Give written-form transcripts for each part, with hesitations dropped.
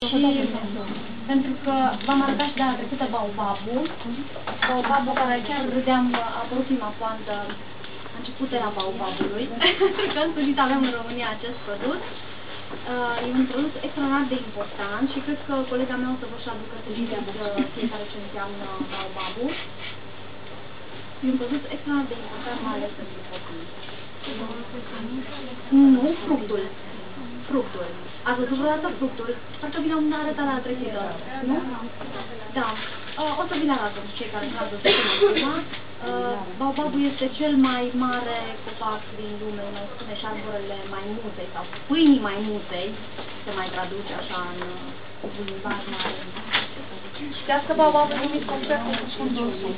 Și pentru că v-am arătat și data trecută baobabul care chiar râdeam, a apărut prima plantă, a început era baobabului, că în sfârșit avem în România acest produs. E un produs extraordinar de important și cred că colega mea o să vă și aducă să știți fiecare ce înseamnă baobabul. E un produs extraordinar de important, mai ales pentru copii. Nu, fructul. Fructul. Ați văzut vreodată fructul? Parcă vi l-am arătat la trecută, nu? Da. O să vi-l arăt pentru cei care nu ați văzut până acum. Baobabul este cel mai mare copac din lume, noi spune și arborele maimuței sau pâinii maimuței, se mai traduce așa în limbaj mare. Știați că baobabul e numit complet cu fundul sus?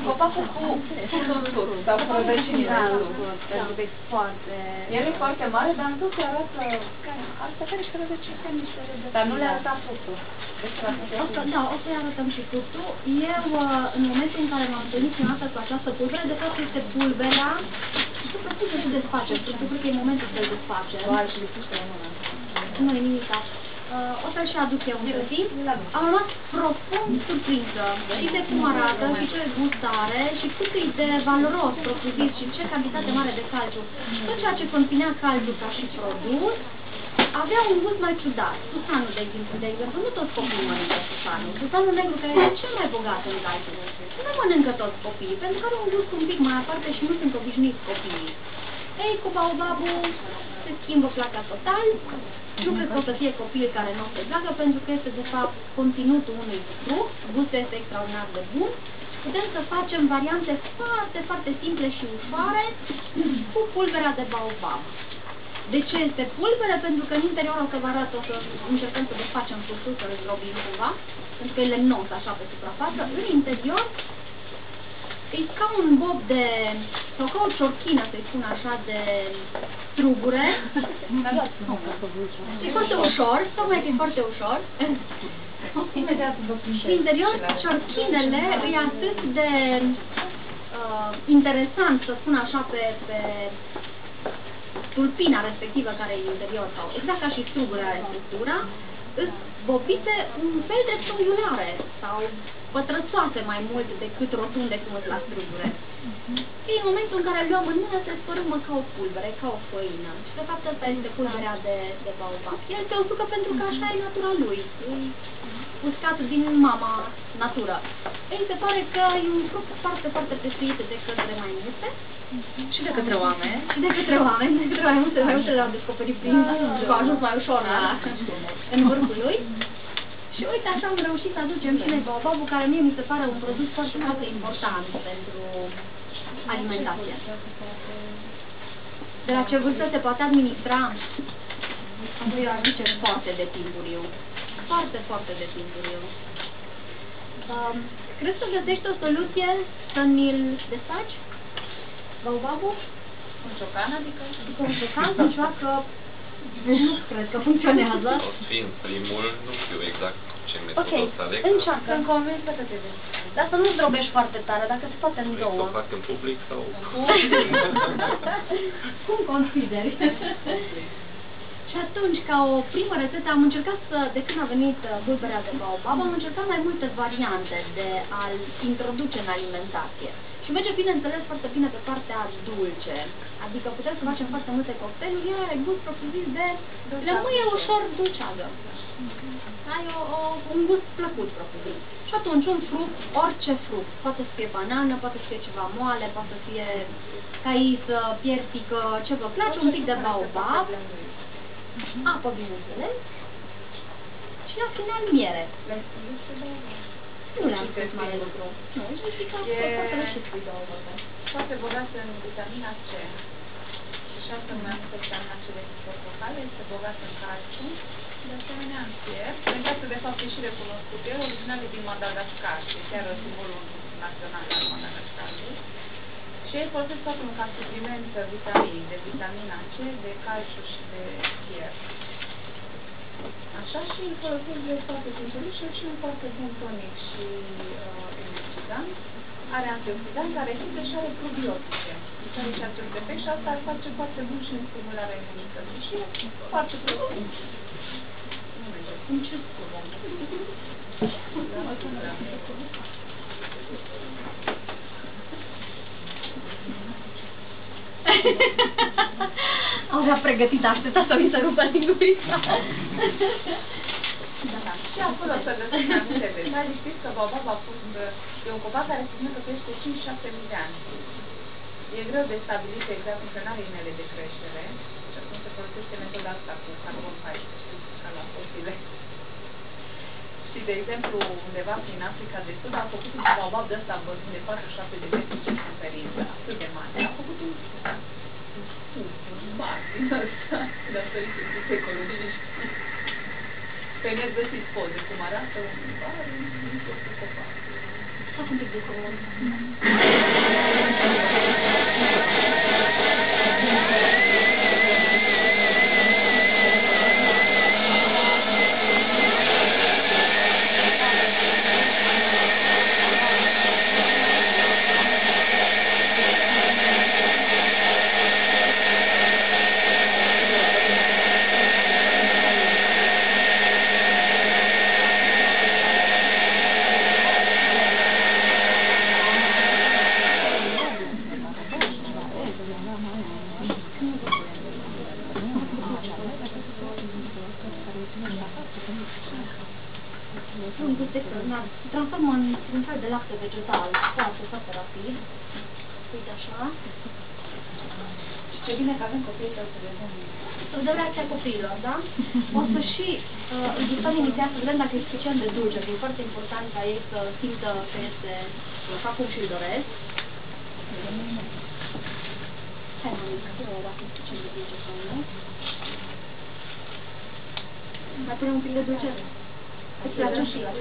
Copacul cu fundul sus, sau cu rădăcinile în sus. El e foarte mare, dar în sus se arată asta care și rădăcini. Dar nu le arăta fructul. Da, o să-i arătăm și fructul. Eu, în momentul în care m-am întâlnit prima dată cu această pulbere, de fapt este pulberea și să propun să se desface. Fructul, cred că e momentul să-l desface. Nu e nimic. O să-l și aduc eu între timp. Am rămas profund surprinsă și de cum arată, și ce gust are, și cât e de valoros propriu-zis și ce cantitate mare de calciu. Tot ceea ce conținea calciu ca și produs, avea un gust mai ciudat. Susanul, de exemplu, nu toți copiii mănâncă susanul. Susanul negru, care e cel mai bogat în calciu, nu mănâncă toți copiii, pentru că are un gust un pic mai aparte și nu sunt obișnuiți copiii. Ei, cu baobabul se schimbă placa total. Nu cred că o să fie copii care nu o să-i placă, pentru că este, de fapt, conținutul unui fruct, gustul este extraordinar de bun. Putem să facem variante foarte, foarte simple și ușoare cu pulberea de baobab. De ce este pulbere? Pentru că în interior, o să vă arăt, o să încercăm să desfacem fructul, să îl zdrobim cumva, pentru că e lemnos așa pe suprafață. În interior, e ca un bob de, sau ca o ciorchină, să-i spun așa, de strugure. E foarte ușor, tocmai că e foarte ușor. În interior, ciorchinele e atât de interesant, să spun așa, pe tulpina respectivă care e în interior, sau exact ca și strugurea are structura, îți bobite un fel de triunghiulare sau pătrățoase mai mult decât rotunde cum îți la strugure. Și în momentul în care îl luăm în mână se spărâmă ca o pulbere, ca o făină. Și de fapt asta este pulberea de baobab. El se usucă pentru că așa e natura lui. E uscat din mama natură. Ei, se pare că e un fruct foarte, foarte prețuit de către maimuțe. Și de către oameni. Și de către oameni. De către maimuțe le-au descoperit prin că a ajuns mai ușor în vârful lui. Și uite, așa am reușit să aducem și noi baobabul, care mie mi se pare un produs foarte, foarte important pentru alimentație. De la ce vârstă se poate administra? Eu aș zice foarte de timpuriu. Foarte, foarte de timpuriu. Crezi că găsești o soluție să mi-l desfaci? Baobabul? Un ciocan, adică? Adică un ciocan, să joacă... Nu cred că funcționează. O să fie în primul, nu știu exact ce metodă o să aleg. Încearcă. Sunt convinsă că te vezi. Dar să nu zdrobești foarte tare, dacă se poate în Vrei două. să o fac în public sau... Cum consideri? Și atunci, ca o primă rețetă, am încercat să, de când a venit pulberea de baobab, am încercat mai multe variante de a-l introduce în alimentație. Și merge, bineînțeles, foarte bine pe partea dulce. Adică putem să facem foarte multe cocktailuri, iar are gust propriu-zis de lămâie ușor dulceagă. Ai un gust plăcut, propriu-zis. Și atunci, un fruct, orice fruct, poate să fie banană, poate să fie ceva moale, poate să fie caisă, piersică, ce vă place, un pic de baobab, apă, bineînțeles, și la final miere. Nu le-am spus mare lucru. Nu, și zic că poate le și spui două vorbe. Foarte bogată în vitamina C. Și asta numească vitamina C de portocale, este bogată în calciu, de asemenea în fier. Pentru de fapt e și recunoscut. E original din Madagascar, e chiar simbolul național al Madagascarului. Și ei folosesc foarte mult ca supliment vitamin, de vitamina C, de calciu și de fier. Așa, și îl folosesc de foarte timpuriu și un foarte bun tonic și energizant. are antioxidanți, are fibre și are probiotice. Deci are și acest efect și asta îl face foarte bun și în stimularea imunității. Și e foarte plăcut. Cum ce spune? Avea pregătit, aștepta să mi se rupă lingurița. Da. Și acolo să găsim mai multe detalii. Știți că baobab a fost, e un copac care se spune că crește 5-7 mii de ani. E greu de stabilit exact, încă n-are inele de creștere. Și atunci se folosește metoda asta cu carbon 14, ca la fosile. Și, de exemplu, undeva prin Africa de Sud a făcut un baobab de ăsta băzând de 4-7 de metri circumferință, atât de mare. A făcut un bar din ăsta, datorită ecologiști. Pe net găsiți poze cum arată un bar în mijlocul copac. Fac un pic de color. Se transformă într-un fel de lapte vegetal, foarte, foarte rapid. Uite așa. Și ce bine că avem copiii să vedem. Să vedem reacția copiilor, da? O să și îl gustăm inițial să vedem dacă e suficient de dulce, că e foarte important ca ei să simtă că este așa cum și-l doresc. Hai, mămică, să vedem dacă e suficient de dulce sau nu. Mai punem un pic de dulce? Îți place și la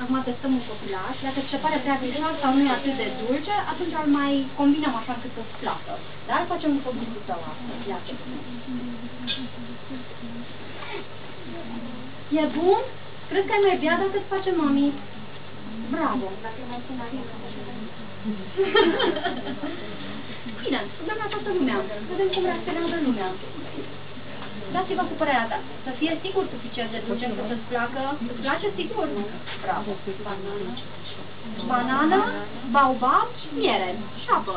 acum testăm un copilaș. Dacă ți se pare prea pișor sau nu e atât de dulce, atunci îl mai combinăm așa încât să-ți placă. Dar facem un copilul tău asta, îți place. E bun? Crezi că ai mai bea dacă îți face mami? Bravo! Dacă mai pun aici. Bine, să dăm la toată lumea. Vedem cum reacționează lumea. Dați-vă cu părerea ta. Să fie sigur suficient de dulce să să-ți placă. Îți place sigur? Bravo. Banană. Banană, baobab, miere și apă.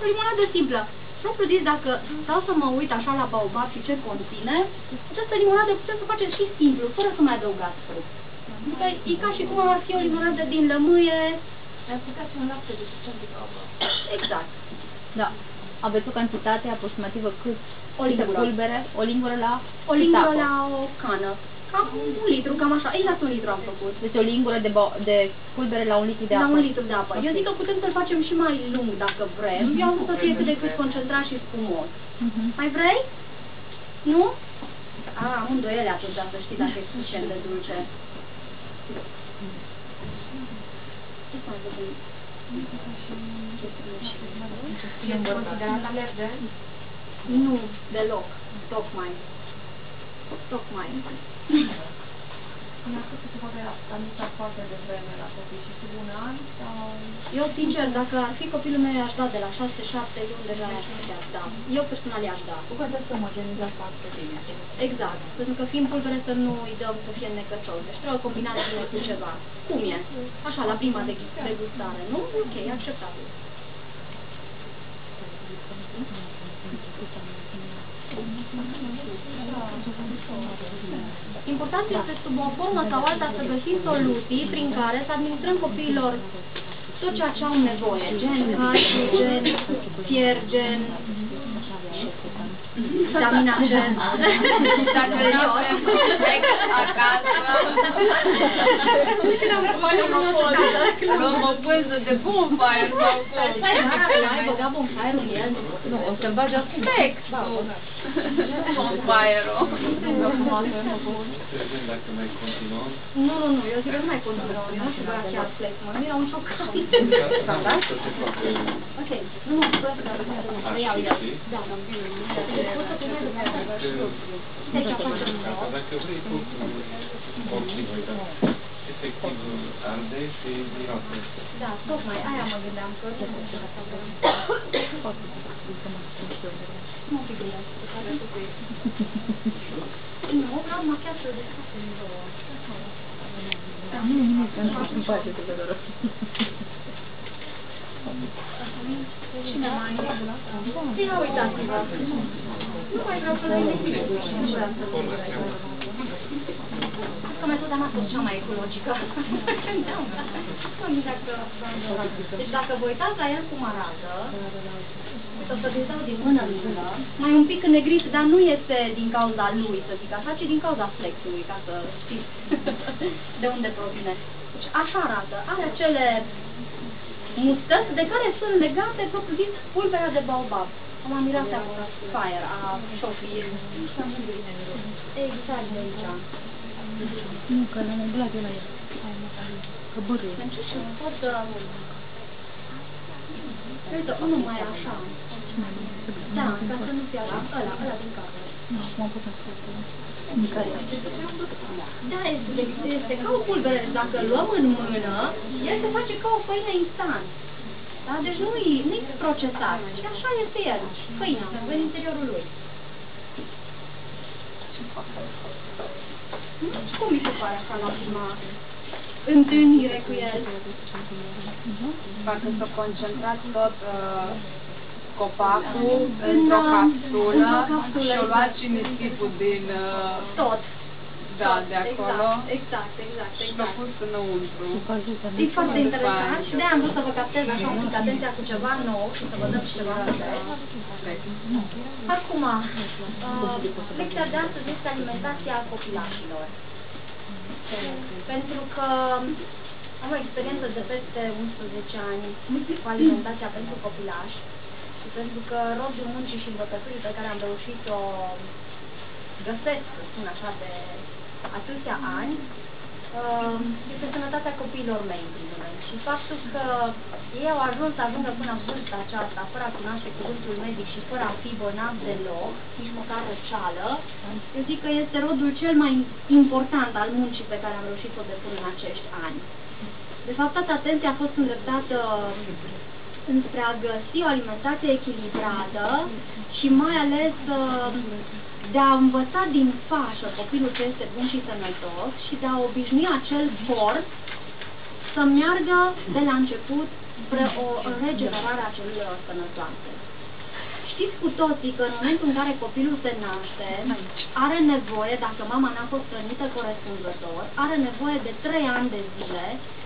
O limonadă simplă. Propriu zis, dacă stau să mă uit așa la baobab și ce conține, această limonadă putem să facem și simplu, fără să mai adăugați fruct. Adică e ca și cum ar fi o limonadă din lămâie. Aplicați un lapte de succes de baobab. Exact. Da. Aveți o cantitate aproximativă cât? O lingură. Pulbere? O lingură la? O lingură la o cană. Cam 1 litru, cam așa. Exact 1 litru am făcut. Deci o lingură de pulbere la 1 litru de apă. La 1 litru de apă. Eu zic că putem să-l facem și mai lung dacă vrem. Eu am vrut să fie cât de cât concentrat și spumos. Mai vrei? Nu? Am îndoiele atunci să știi dacă e suficient de dulce. Ce s-a văzut? E considerat alergen? Nu, deloc. Tocmai. Tocmai. Mi-a spus că se poate administra foarte devreme la copii și sub 1 an sau... Eu, sincer, dacă ar fi copilul meu, i-aș da de la 6-7 luni, deja i-aș putea da. Eu personal i-aș da. Cu cât să omogenizați foarte bine. Exact. Pentru că fiind pulbere să nu îi dăm să fie necăcios. Deci trebuie combinat bine cu ceva. Cum e? Așa, la prima degustare, nu? Ok, acceptabil. Important este sub o formă sau alta să găsim soluții prin care să administrăm copiilor tot ceea ce au nevoie, gen calciu, gen fier, gen vitamina C. Dacă nu acasă, luăm o pânză de bonfire sau cum? Ai băgat bonfire-ul în el? Nu, o să bagi aspect. Bonfire-ul. Dacă mai continuăm. Nu, eu zic că nu mai continuăm. Eu nu știu băia chiar plec, mă mi-era un șoc. Ok, nu, vreau să iau eu. Da, Dacă vrei, oricine, efectiv arde și miroase. Da, tocmai, aia mă gândeam că nu fi greu. Nu, vreau machiatul de scoate în două. Nu, că nu-mi place de vedere. Cine mai e? Ia uitați-vă. Nu mai vreau să vedeți. Nu vreau să vedeți. Că metoda mea a fost cea mai ecologică. Deci dacă vă uitați la el cum arată, o să vi-l dau din mână în mână, mai un pic înnegrit, dar nu este din cauza lui, să zic așa, ci din cauza flexului, ca să știți de unde provine. Deci așa arată. Are acele mustăți de care sunt legate, propriu zis, pulberea de baobab. Am admirat a Fire, a Sophie. Exact de aici. Nu, că l-am umblat de la el. Că bărâie. Încerc să pot... Uite, unul mai așa. Da, ca să nu fie așa. Ăla din capă. Nu, m-am putut să Da, este ca o pulbere. Dacă îl luăm în mână, el se face ca o făină instant. Da? Deci nu-i procesat. Și așa este el. Făina, în interiorul lui. Cum mi se pare așa la prima întâlnire cu el? Parcă s-a concentrat tot copacul într-o capsulă și o luat și nisipul din... Tot. Da, de acolo. Exact. Și l-a pus înăuntru. E foarte interesant și de-aia am vrut să vă captez așa un pic atenția cu ceva nou și să vă dăm și ceva nou. Acum, lecția de astăzi este alimentația copilașilor. Pentru că am o experiență de peste 11 ani cu alimentația pentru copilași și pentru că rodul muncii și învățăturii pe care am reușit să o găsesc, să spun așa, de atâția ani, este sănătatea copiilor mei, în primul rând. Și faptul că ei au ajuns să ajungă până în vârsta aceasta, fără a cunoaște cuvântul medic și fără a fi bolnavi deloc, nici măcar răceală, eu zic că este rodul cel mai important al muncii pe care am reușit să o depun în acești ani. De fapt, toată atenția a fost îndreptată înspre a găsi o alimentație echilibrată și mai ales de a învăța din fașă copilul ce este bun și sănătos și de a obișnui acel corp să meargă de la început spre o regenerare a celulelor sănătoase. Știți cu toții că în momentul în care copilul se naște, are nevoie, dacă mama n-a fost hrănită corespunzător, are nevoie de 3 ani de zile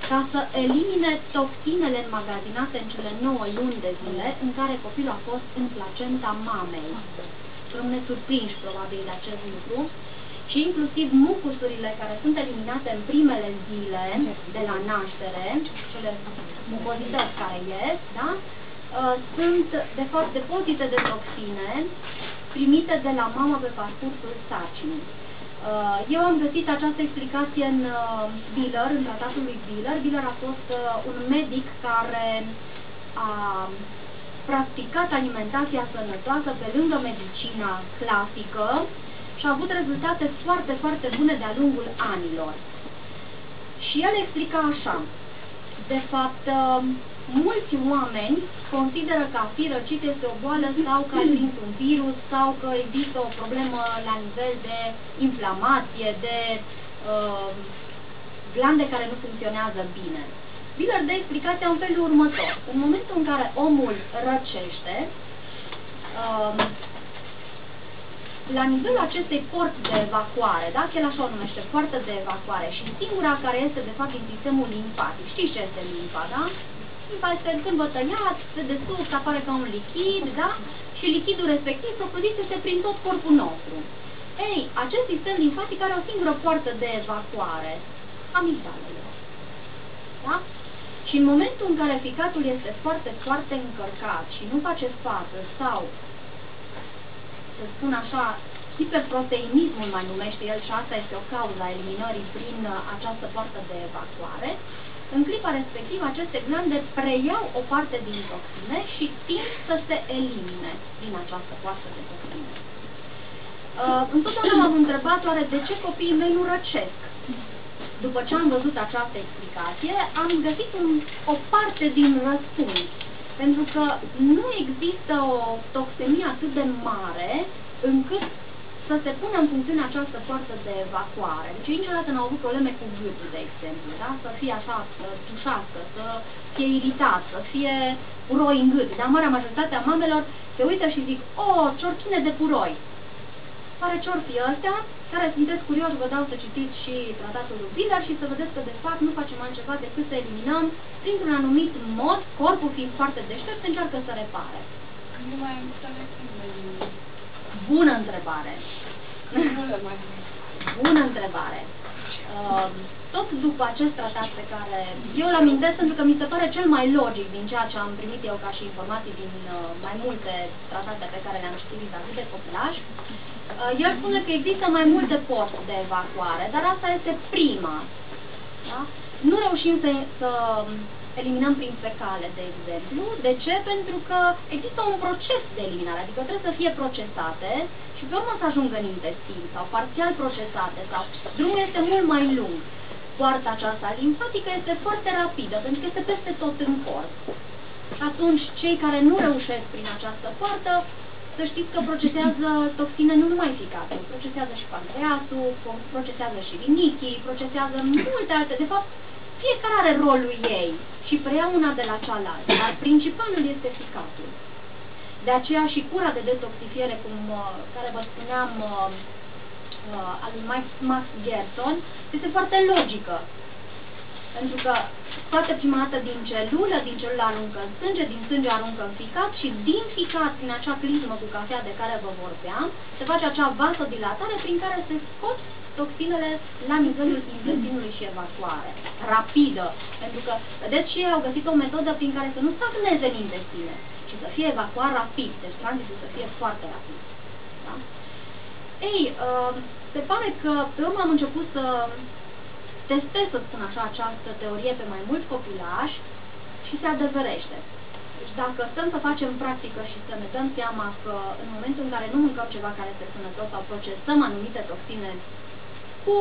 ca să elimine toxinele înmagazinate în cele 9 luni de zile în care copilul a fost în placenta mamei. Rămâne surprinși probabil de acest lucru și inclusiv mucusurile care sunt eliminate în primele zile de la naștere, cele mucozități care ies, da? Sunt de fapt depozite de toxine primite de la mamă pe parcursul sarcinii. Eu am găsit această explicație în Wheeler, în tratatul lui Wheeler. Wheeler a fost un medic care a practicat alimentația sănătoasă pe lângă medicina clasică și a avut rezultate foarte, foarte bune de-a lungul anilor. Și el explica așa: de fapt, mulți oameni consideră că a fi răcit este o boală sau că ai prins un virus sau că există o problemă la nivel de inflamație, de glande care nu funcționează bine. Wheeler dă explicația în felul următor. În momentul în care omul răcește, la nivelul acestei porți de evacuare, da? El așa o numește, poartă de evacuare, și singura care este de fapt din sistemul limfatic. Știți ce este limfa, da? Limfa este când vă tăiați, se desuflă, apare ca un lichid, da? Și lichidul respectiv, propriu-zis, este prin tot corpul nostru. Ei, acest sistem limfatic are o singură poartă de evacuare, amigdalele. Da? Și în momentul în care ficatul este foarte, foarte încărcat și nu face față sau, să spun așa, hiperproteinismul mai numește el, și asta este o cauză a eliminării prin această poartă de evacuare, în clipa respectivă aceste glande preiau o parte din toxine și tind să se elimine din această poartă de toxine. Întotdeauna m-am întrebat oare de ce copiii mei nu răcesc. după ce am văzut această explicație, am găsit o parte din răspuns. Pentru că nu există o toxemie atât de mare încât să se pună în funcțiune această poartă de evacuare. Deci niciodată n-au avut probleme cu gâtul, de exemplu, da? Să fie așa, să tușească, să fie iritat, să fie puroi în gât. Dar marea majoritatea mamelor se uită și zic, o, ciorchine de puroi. Pare ciorfii ăstea, care sunteți curioși, vă dau să citiți și tratatul lui Biller și să vedeți că de fapt nu facem altceva decât să eliminăm printr-un anumit mod, corpul fiind foarte deștept, încearcă să repare. Nu mai am să le Bună întrebare! Bună întrebare! Tot după acest tratat pe care eu îl amintesc pentru că mi se pare cel mai logic din ceea ce am primit eu ca și informații din mai multe tratate pe care le-am citit vis-a-vis de copilaj, el spune că există mai multe porți de evacuare, dar asta este prima. Da? Nu reușim să eliminăm prin fecale, de exemplu. De ce? Pentru că există un proces de eliminare, adică trebuie să fie procesate și pe urmă să ajungă în intestin sau parțial procesate sau drumul este mult mai lung. Poarta aceasta limfatică este foarte rapidă pentru că este peste tot în corp. Atunci, cei care nu reușesc prin această poartă, să știți că procesează toxine nu numai ficatul, procesează și pancreasul, procesează și rinichii, procesează multe alte. De fapt, fiecare are rolul ei și preia una de la cealaltă, dar principalul este ficatul. De aceea și cura de detoxifiere, care vă spuneam, al lui Max Gerson, este foarte logică. Pentru că scoate prima dată din celulă aruncă în sânge, din sânge aruncă în ficat și din ficat, prin acea clismă cu cafea de care vă vorbeam, se face acea vasodilatare prin care se scot toxinele la nivelul intestinului și evacuare. Rapidă. Pentru că, vedeți, și ei au găsit o metodă prin care să nu stagneze în intestine, ci să fie evacuat rapid. Deci tranzitul să fie foarte rapid. Da? Ei, se pare că pe urmă am început să testez, să spun așa, această teorie pe mai mulți copilași și se adeverește. Deci dacă stăm să facem practică și să ne dăm seama că în momentul în care nu mâncăm ceva care este sănătos sau procesăm anumite toxine cu,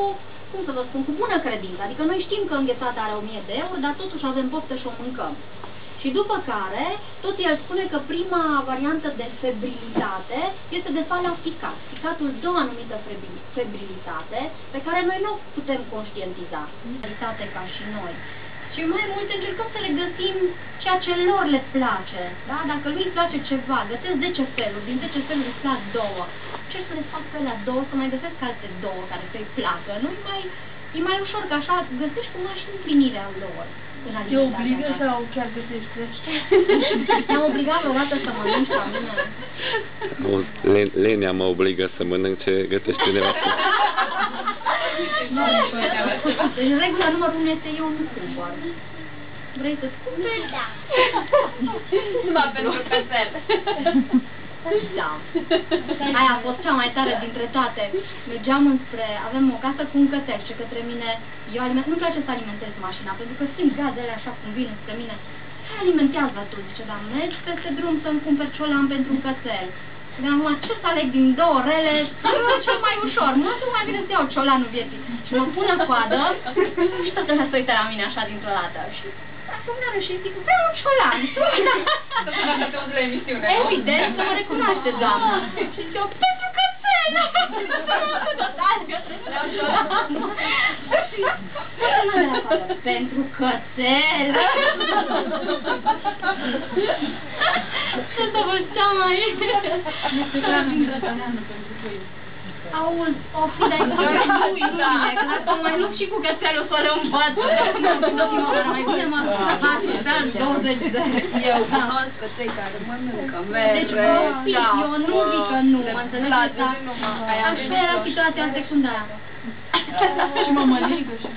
cum să vă spun, cu bună credință, adică noi știm că înghețata are 1000 de euro, dar totuși avem poftă și o mâncăm. Și după care, tot el spune că prima variantă de febrilitate este de fapt la ficat. Ficatul dă o anumită febrilitate pe care noi nu putem conștientiza. Febrilitate ca și noi. Și mai mult încercăm să le găsim ceea ce lor le place. Da? Dacă lui îi place ceva, găsesc 10 feluri, din 10 feluri îți plac 2. Ce să le fac pe alea 2, să mai găsesc alte 2 care să-i placă. E mai ușor, că așa găsești cumva și împlinirea lor. Te obligă sau chiar găsești? Te-am obligat odată să mănânci la mine. Lenia mă obligă să mănânc ce gătește nevastă. Deci regula numărul 1 este eu nu cumpăr. Vrei să-ți cumperi? Da. Numai pentru cățel. Da. Aia a fost cea mai tare dintre toate. Mergeam avem o casă cu un cățel și către mine, nu-mi place să alimentez mașina, pentru că simt gazele așa cum vin spre mine. Alimentează tu, zice, dar mergi peste drum să-mi cumperi ciolan pentru un cățel. Și acum, ce să aleg din 2 rele? E cel mai ușor. Mă duc mai bine să iau ciolanul vieții. Și mă pun în coadă și toată lumea se uită la mine așa dintr-o dată. Și acum și zic, vreau un ciolan. Te auzi la emisiune, nu? Evident că mă recunoaște, doamna. Și zic eu, pentru cățel! Pentru cățel! Ce să vă seama aici? Este clar îndrătăneană pentru voi. Auzi, o fi de aici, nu, că dacă mai lupt și cu cățelul să le învăț. Mai bine mă ascultat 20 de ani. Eu cunosc pe cei care mănâncă mere. Deci, eu nu zic că nu, mă înțelegeți, dar așa era situația secundară. Și mă mănigă și...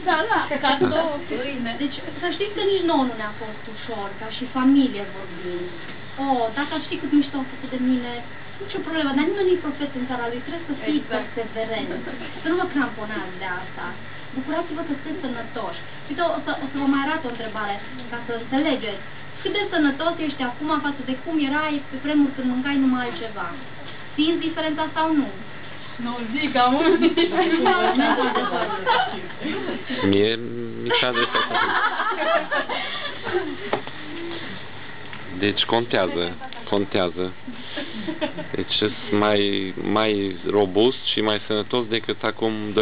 Da, cartofi. Deci, să știți că nici nouă nu ne-a fost ușor, ca și familie vorbind. Dacă ați ști cât mișto au făcut de mine, nicio problemă, dar nimeni nu-i profet în țara lui, trebuie să fii perseverent, să nu vă cramponați de asta. Bucurați-vă că sunteți sănătoși. Uite, o să vă mai arăt o întrebare, ca să înțelegeți. Cât de sănătos ești acum față de cum erai pe vremuri când mâncai numai altceva? Simți diferența sau nu? Nu zic, am Mie mi s-a adresat. Deci contează. Deci sunt mai robust și mai sănătos decât acum 12-14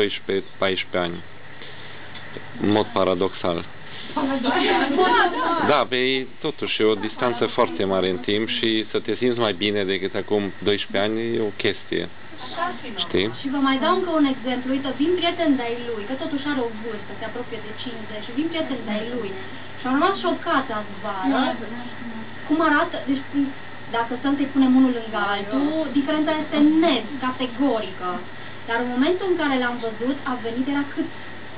ani. În mod paradoxal. Da, pe totuși e o distanță foarte mare în timp și să te simți mai bine decât acum 12 ani e o chestie. Știi? Și vă mai dau încă un exemplu. Uite, vin prieteni de-ai lui, că totuși are o vârstă, se apropie de 50 și vin prieteni de-ai lui. Și am rămas șocată azi vară cum arată, deci dacă stăm să-i punem unul lângă altul, diferența este net, categorică. Dar în momentul în care l-am văzut, a venit, era cât,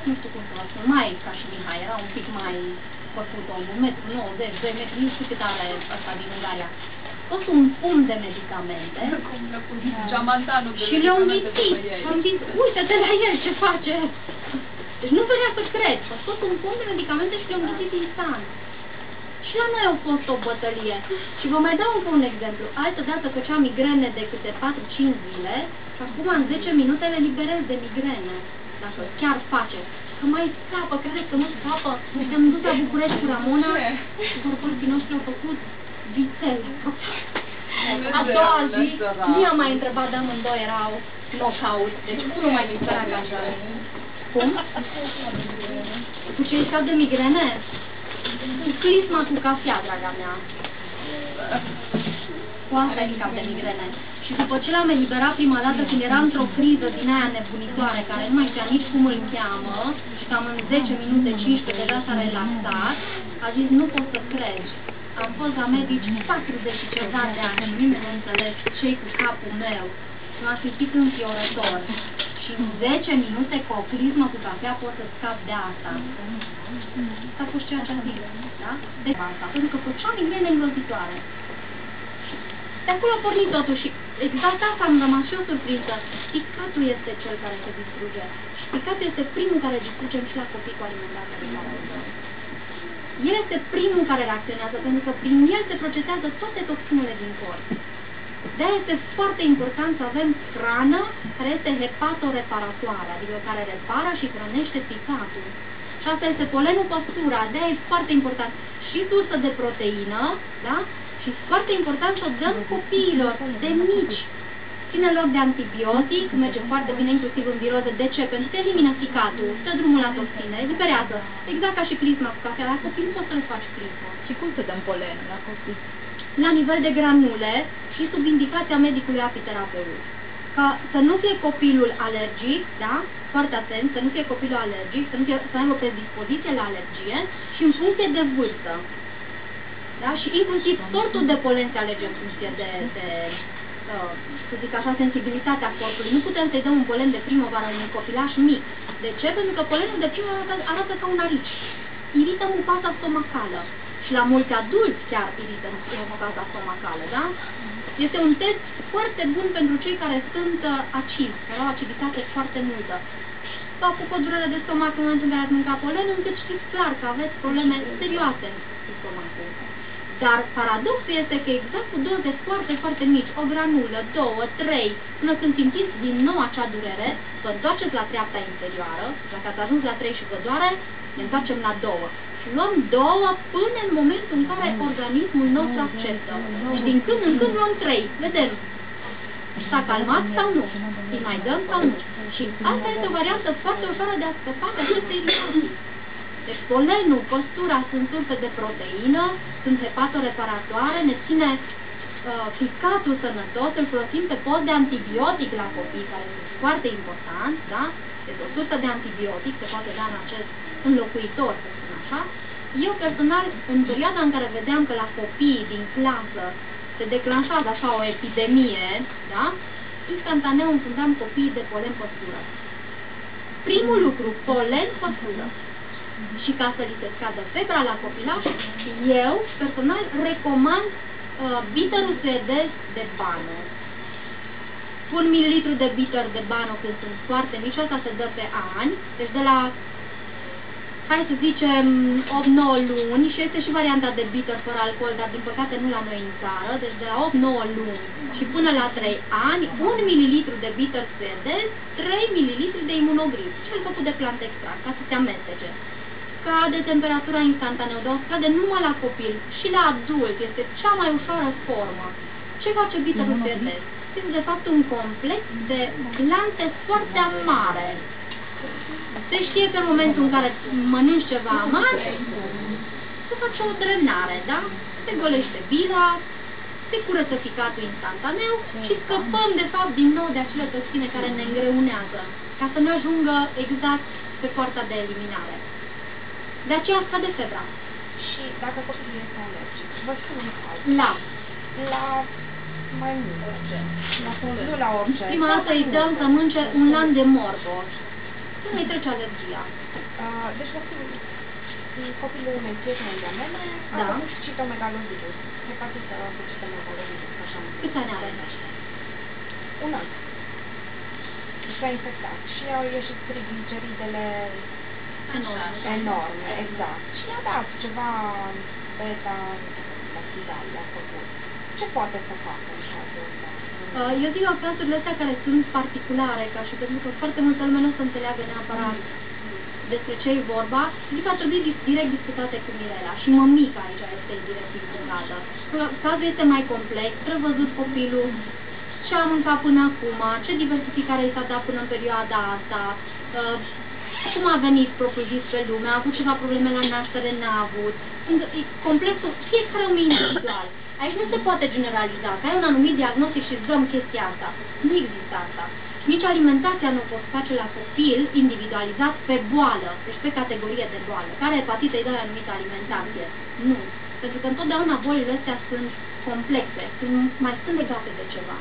nu știu cum să vă spun, mai ca și Mihai, era un pic mai făcut, 1,90 m, 2 metri, nu știu cât are ăsta din Ungaria. Tot un pumn de medicamente și le-au înghițit. Am zis, uite-te la el ce face. Deci nu venea să cred. A scos un pumn de medicamente și le-au înghițit instant. Și la noi au fost o bătălie. Și vă mai dau încă un exemplu. Altă dată făcea migrene de câte 4-5 zile și acum în 10 minute le liberez de migrene. Dacă chiar face. Că mai scapă, credeți că nu scapă? Ne-am dus la București cu Ramona și corporații noștri au făcut vițel. A doua zi, nu i-am mai întrebat, dar amândoi erau knockout. Deci unul mai disperat ca așa. Cum? Cu ce îi scap de migrene? Cu clisma cu cafea, draga mea. Cu asta îi scap de migrene. Și după ce l-am eliberat prima dată când era într-o criză din aia nebunitoare, care nu mai știa nici cum îl cheamă, și cam în 10 minute, 15, deja s-a relaxat, a zis, nu pot să crezi. Am fost la medici 40 și ceva de ani și nimeni nu înțeles ce-i cu capul meu. Și m-a simțit înfiorător. Și în 10 minute cu o clismă cu cafea pot să scap de asta. Asta a fost ceea ce a zis, da? De asta, pentru că făcea migrene îngrozitoare. De acolo a pornit totul și exact asta am rămas și eu surprinsă. Picatul este cel care se distruge. Și picatul este primul care distrugem și la copii cu alimentație de care el este primul care reacționează, pentru că prin el se procesează toate toxinele din corp. De-aia este foarte important să avem hrană care este hepatoreparatoare, adică care repară și hrănește picatul. Și asta este polenul păstura, de-aia e foarte important. Și sursă de proteină, da? Și foarte important să o dăm copiilor de mici. Ține loc de antibiotic, merge foarte bine inclusiv în viroză. De ce? Pentru că elimină ficatul, dă drumul la toxine, eliberează. Exact ca și clisma cu cafea. La copii nu poți să le faci clisma. Și cum să dăm polen la copii? La nivel de granule și sub indicația medicului apiterapeut. Ca să nu fie copilul alergic, da? Foarte atent, să nu fie copilul alergic, să aibă predispoziție la alergie și în funcție de vârstă. Da? Și inclusiv sortul de polen se alege în funcție de să zic așa, sensibilitatea corpului. Nu putem să-i dăm un polen de primăvară unui copilaș mic. De ce? Pentru că polenul de primăvară arată ca un arici. Irită mucoasa stomacală. Și la mulți adulți chiar irită mucoasa stomacală, da? Este un test foarte bun pentru cei care sunt acizi, care au aciditate foarte multă. Vă apucă durere de stomac în momentul în care ați mâncat polen, încât știți clar că aveți probleme serioase cu stomacul. Dar paradoxul este că exact cu doze foarte, foarte mici, o granulă, 2, 3, până când simțiți din nou acea durere, vă întoarceți la treapta interioară, dacă ați ajuns la 3 și vă doare, ne întoarcem la 2. Și luăm 2 până în momentul în care organismul nostru acceptă. Și din când în când luăm 3. Vedem. S-a calmat sau nu? Îi mai dăm sau nu? Și asta este o variantă foarte ușoară de a scăpa de aceste iritații. Deci polenul, păstura sunt surse de proteină, sunt hepatoreparatoare, ne ține ficatul sănătos, îl folosim pe post de antibiotic la copii, care este foarte important, da? Este o sursă de antibiotic, se poate da în acest înlocuitor, să spun așa. Eu personal, în perioada în care vedeam că la copii din clasă se declanșează așa o epidemie, da? Instantaneu înfundam copiii de polen păstură. Primul lucru, polen păstură. Și ca să li se scadă febra la copilaș, eu personal recomand bitterul suedez de Bano. 1 ml de bitter de Bano când sunt foarte mici, asta se dă pe ani, deci de la hai să zicem, 8-9 luni și este și varianta de bitter fără alcool, dar din păcate nu la noi în țară, deci de la 8-9 luni și până la 3 ani, 1 ml de bitter suedez, 3 ml de imunogrip, cel făcut de plant extract, ca să se amestece. Scade temperatura instantaneu, dar scade numai la copil și la adult, este cea mai ușoară formă. Ce face bitterul suedez? Este de fapt un complex de plante foarte amare. Se știe că în momentul în care mănânci ceva amar, se face o drenare, da? Se golește bira, se curăță ficatul instantaneu și scăpăm de fapt din nou de acele toxine care ne îngreunează, ca să ne ajungă exact pe poarta de eliminare. De aceea scade febra. Și dacă copilul este alergic, vă spun un caz. La mai mult. Nu la orice. Prima dată îi dăm să mânce un lan de morcov. Când îi trece alergia. Deci vă spun, copilul meu, prietenul de-a mele, a făcut citomegalovirus. Hepatită cu citomegalovirus, așa mă. Câți ani are? Un an. Și s-a infectat. Și au ieșit trigliceridele enorme, exact. Și i-a dat ceva beta-lactidal, i-a făcut. Ce poate să facă în cazul ăsta? Eu zic la cazurile astea care sunt particulare, ca și pentru că foarte multă lume nu o să înțeleagă neapărat despre ce e vorba, zic că ar trebui direct discutate cu Mirela și mămica aici este direct implicată. Cazul este mai complex, trebuie văzut copilul, ce a mâncat până acum, ce diversificare i s-a dat până în perioada asta, cum a venit propriu-zis pe lume, a avut ceva probleme la naștere, n-a avut. Complexul, fiecare om e individual. Aici nu se poate generaliza, că ai un anumit diagnostic și îți dăm chestia asta. Nu există asta. Nici alimentația nu poți face la copil individualizat pe boală, deci pe categorie de boală. Care hepatită îi dă anumită alimentație? Nu. Pentru că întotdeauna bolile astea sunt complexe, mai sunt legate de ceva.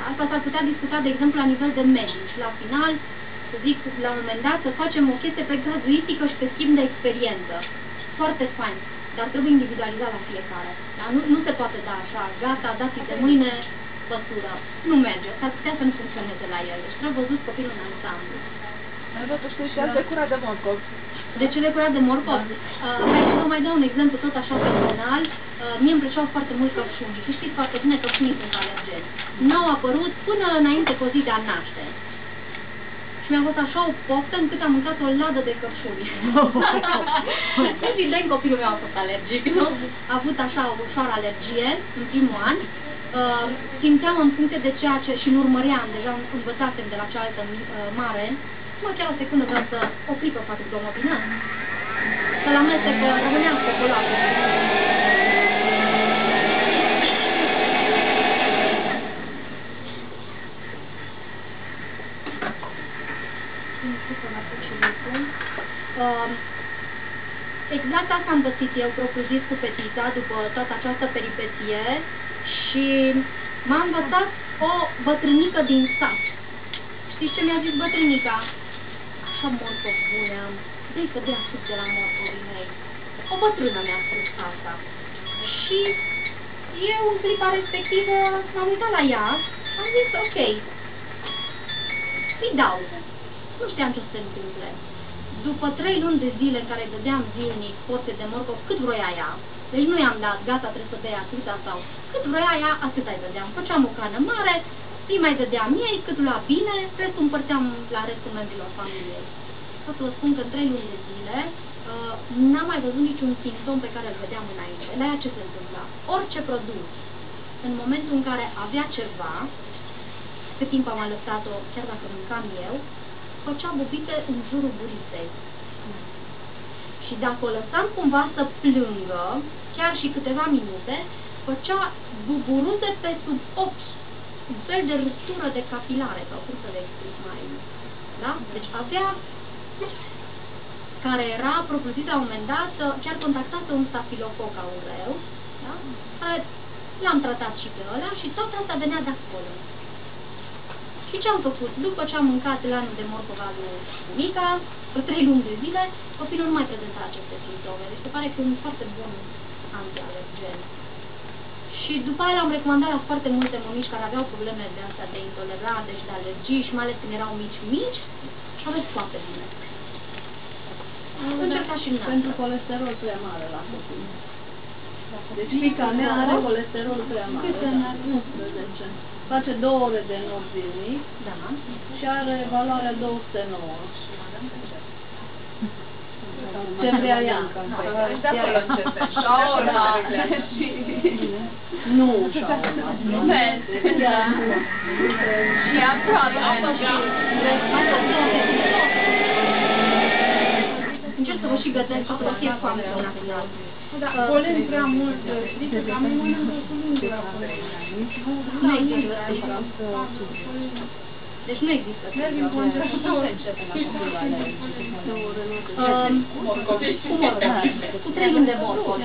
Asta s-ar putea discuta, de exemplu, la nivel de medici. La final, să zic, la un moment dat, să facem o chestie pe graduistică și pe schimb de experiență. Foarte fain, dar trebuie individualizat la fiecare. Da? Nu se poate da așa, gata, dați de mâine, păsură. Nu merge, s-ar putea să nu funcționeze la el. Deci trebuie văzut copilul în ansamblu. Totuși știați de cura de morcov. De ce de cura de morcov? Hai să vă mai dau un exemplu tot așa personal. Mie îmi plăceau foarte mult căpșunii. Și știți foarte bine că căpșunii sunt alergeni. N-au apărut până înainte cu o zi de a naște. Și mi-a fost așa o poftă încât am mâncat o ladă de căpșuni. Evident copilul meu a fost alergic, nu? A avut așa o ușoară alergie în primul an. Simțeam în funcție de ceea ce și nu urmăream, deja învățasem de la cealaltă mare. Mă, chiar o secundă vreau să opri pe față, domnul bine? Să-l amestec, că rămâneam speculatul. Exact asta am pățit eu, propriu-zis, cu fetița după toată această peripeție și m-a învățat o bătrânică din sat. Știți ce mi-a zis bătrânica? Așa morcov bune am, dă-i să dea suc de la morcovii mei. O bătrână mi-a spus asta. Și eu în clipa respectivă m-am uitat la ea, am zis ok, îi dau. Nu știam ce se întâmple. După 3 luni de zile în care îi dădeam zilnic porție de morcov, cât vroia ea, deci nu i-am dat, gata, trebuie să dea atâta sau cât vroia ea, atâta îi dădeam. Făceam o cană mare, îi mai dădeam ei, cât lua bine, restul împărțeam la restul membrilor familiei. Pot să vă spun că în 3 luni de zile n-am mai văzut niciun simptom pe care îl vedeam înainte. La ea ce se întâmpla? Orice produs, în momentul în care avea ceva, cât timp am alăptat-o, chiar dacă mâncam eu, făcea bubite în jurul guriței. Și dacă o lăsam cumva să plângă, chiar și câteva minute, făcea buburuze pe sub ochi, un fel de ruptură de capilare, sau cum să le explic mai... Da? Deci avea, care era propriu-zis la un moment dat, chiar contactată un stafilococ aureu, da? Care l-am tratat și pe ăla și tot asta venea de acolo. Și ce am făcut? După ce am mâncat lanul de morcov al lui mica, pe 3 luni de zile, copilul nu mai prezenta aceste simptome. Deci se pare că e un foarte bun antialergen. Și după aia l-am recomandat la foarte multe mămici care aveau probleme de astea de intoleranță și de alergii și mai ales când erau mici și a mers foarte bine. Încerca și Pentru noastră. colesterol prea mare la copii. Deci fiica mea are colesterol prea mare, da, 11. Face 2 ore de nopți zilnic Da. și are valoarea 209. Ce vrea ea? Deci de acolo începe. La urma. Nu, șaurma. Nu vezi. Și aproape. Încerc să vă și gătesc, să vă fie foame până la final. Polen prea mult, știți că am mănâncă cu lungura. Nu există. Deci nu există. Cu 3 luni de morcov.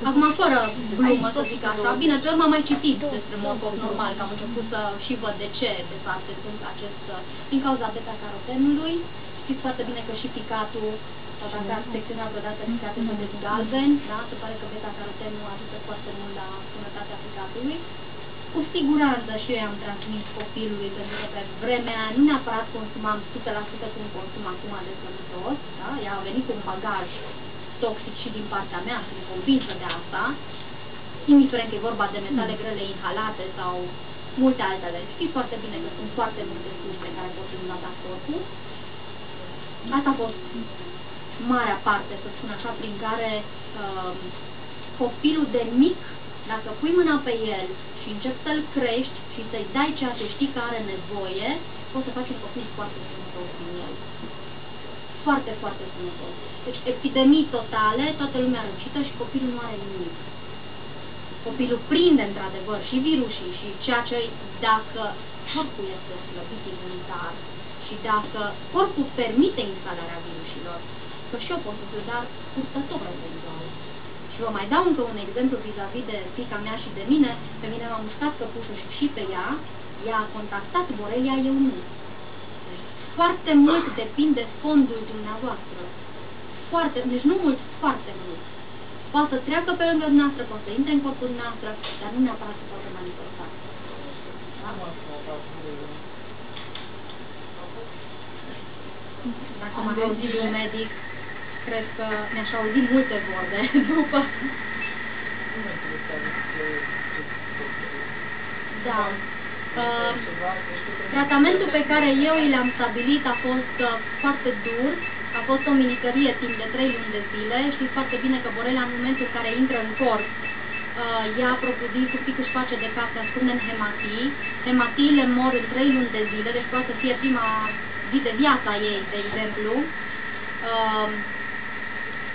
Acum, fără glumă, să zic așa. Bine, pe urmă am mai citit despre morcov normal, că am început să și văd de ce, de fapt, se întâmplă acest... Din cauza beta-carotenului. Știți foarte bine că și picatul, dacă ați secționat vreodată picate să devii galben, da? Se pare că beta-carotenul ajută foarte mult la sănătatea picatului. Cu siguranță și eu am transmis copilului, pentru că pe vremea nu neapărat consumam 100% cum consum acum de sănătos, da? Ea a venit cu un bagaj toxic și din partea mea, sunt convinsă de asta, indiferent că e vorba de metale grele inhalate sau multe altele. Știți foarte bine că sunt foarte multe surse care pot inunda corpul. Asta a fost marea parte, să spun așa, prin care copilul de mic, dacă pui mâna pe el și începi să-l crești și să-i dai ceea ce știi că are nevoie, poți să faci un copil foarte sănătos din el. Foarte, foarte sănătos. Deci epidemii totale, toată lumea răcită și copilul nu are nimic. Copilul prinde într-adevăr și virusii și ceea ce, dacă corpul este slăbit imunitar și dacă corpul permite instalarea virusilor, că și eu pot să fiu, dar purtător eventual. Și vă mai dau încă un exemplu vis-a-vis de fiica mea și de mine. Pe mine m-a mușcat căpușul și pe ea a contactat borelia, eu nu. Deci, foarte mult depinde fondul dumneavoastră. Foarte, deci nu mult, foarte mult. Poate să treacă pe lângă dumneavoastră, poate să intre în corpul dumneavoastră, dar nu neapărat să poate manifesta. Da? Dacă m-a auzit un medic, cred că mi-aș auzi multe vorbe după. Da. Tratamentul pe care eu l-am stabilit a fost foarte dur. A fost o minicărie timp de 3 luni de zile. Știți foarte bine că borelia, în momentul în care intră în corp, ea propudii, cu pic își face de casă, ascunde în hematii. Hematiile mor în 3 luni de zile, deci poate să fie prima zi de viața ei, de exemplu.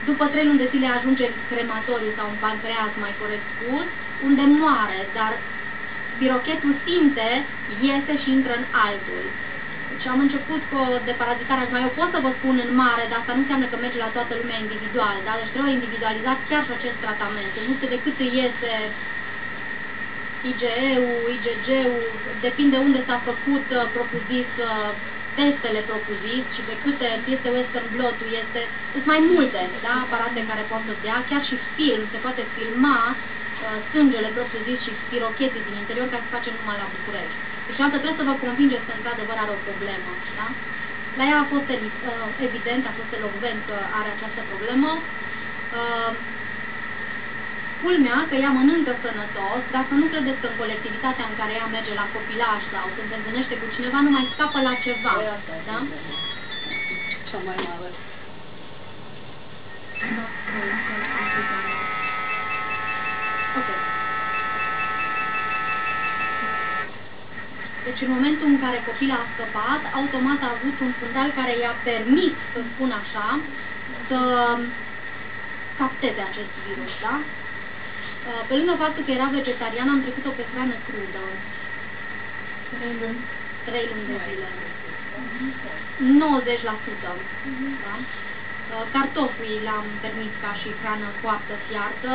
După 3 luni de zile ajunge în crematoriu sau în pancreas, mai corect spus, unde moare, dar spirochetul simte, iese și intră în altul. Deci am început cu o deparazitare, acum eu pot să vă spun în mare, dar asta nu înseamnă că merge la toată lumea individual, da? Deci trebuie individualizat chiar și acest tratament. Nu știu de cât îi iese IgE-ul, IgG-ul, depinde unde s-a făcut propuzit, testele propuzit și pe câte este Western Blot-ul, sunt mai multe, da? Aparate care pot să dea, chiar și film, se poate filma sângele propuzit și spirochetii din interior, care se face numai la București. Deci altă trebuie să vă convingeți că într-adevăr are o problemă, da? La ea a fost evident, a fost elocvent că are această problemă. Culmea că ea mănâncă sănătos, dacă nu credeți că în colectivitatea în care ea merge la copilaj sau când se întâlnește cu cineva, nu mai scapă la ceva, da? Cea mai mare. Ok. Deci în momentul în care copila a scăpat, automat a avut un fundal care i-a permis, să spun așa, să capteze acest virus, da? Pe lângă faptul că era vegetarian, am trecut-o pe hrană crudă. 3 luni de zile. 90%. Da? Cartofii le-am permis ca și hrană coaptă, fiartă,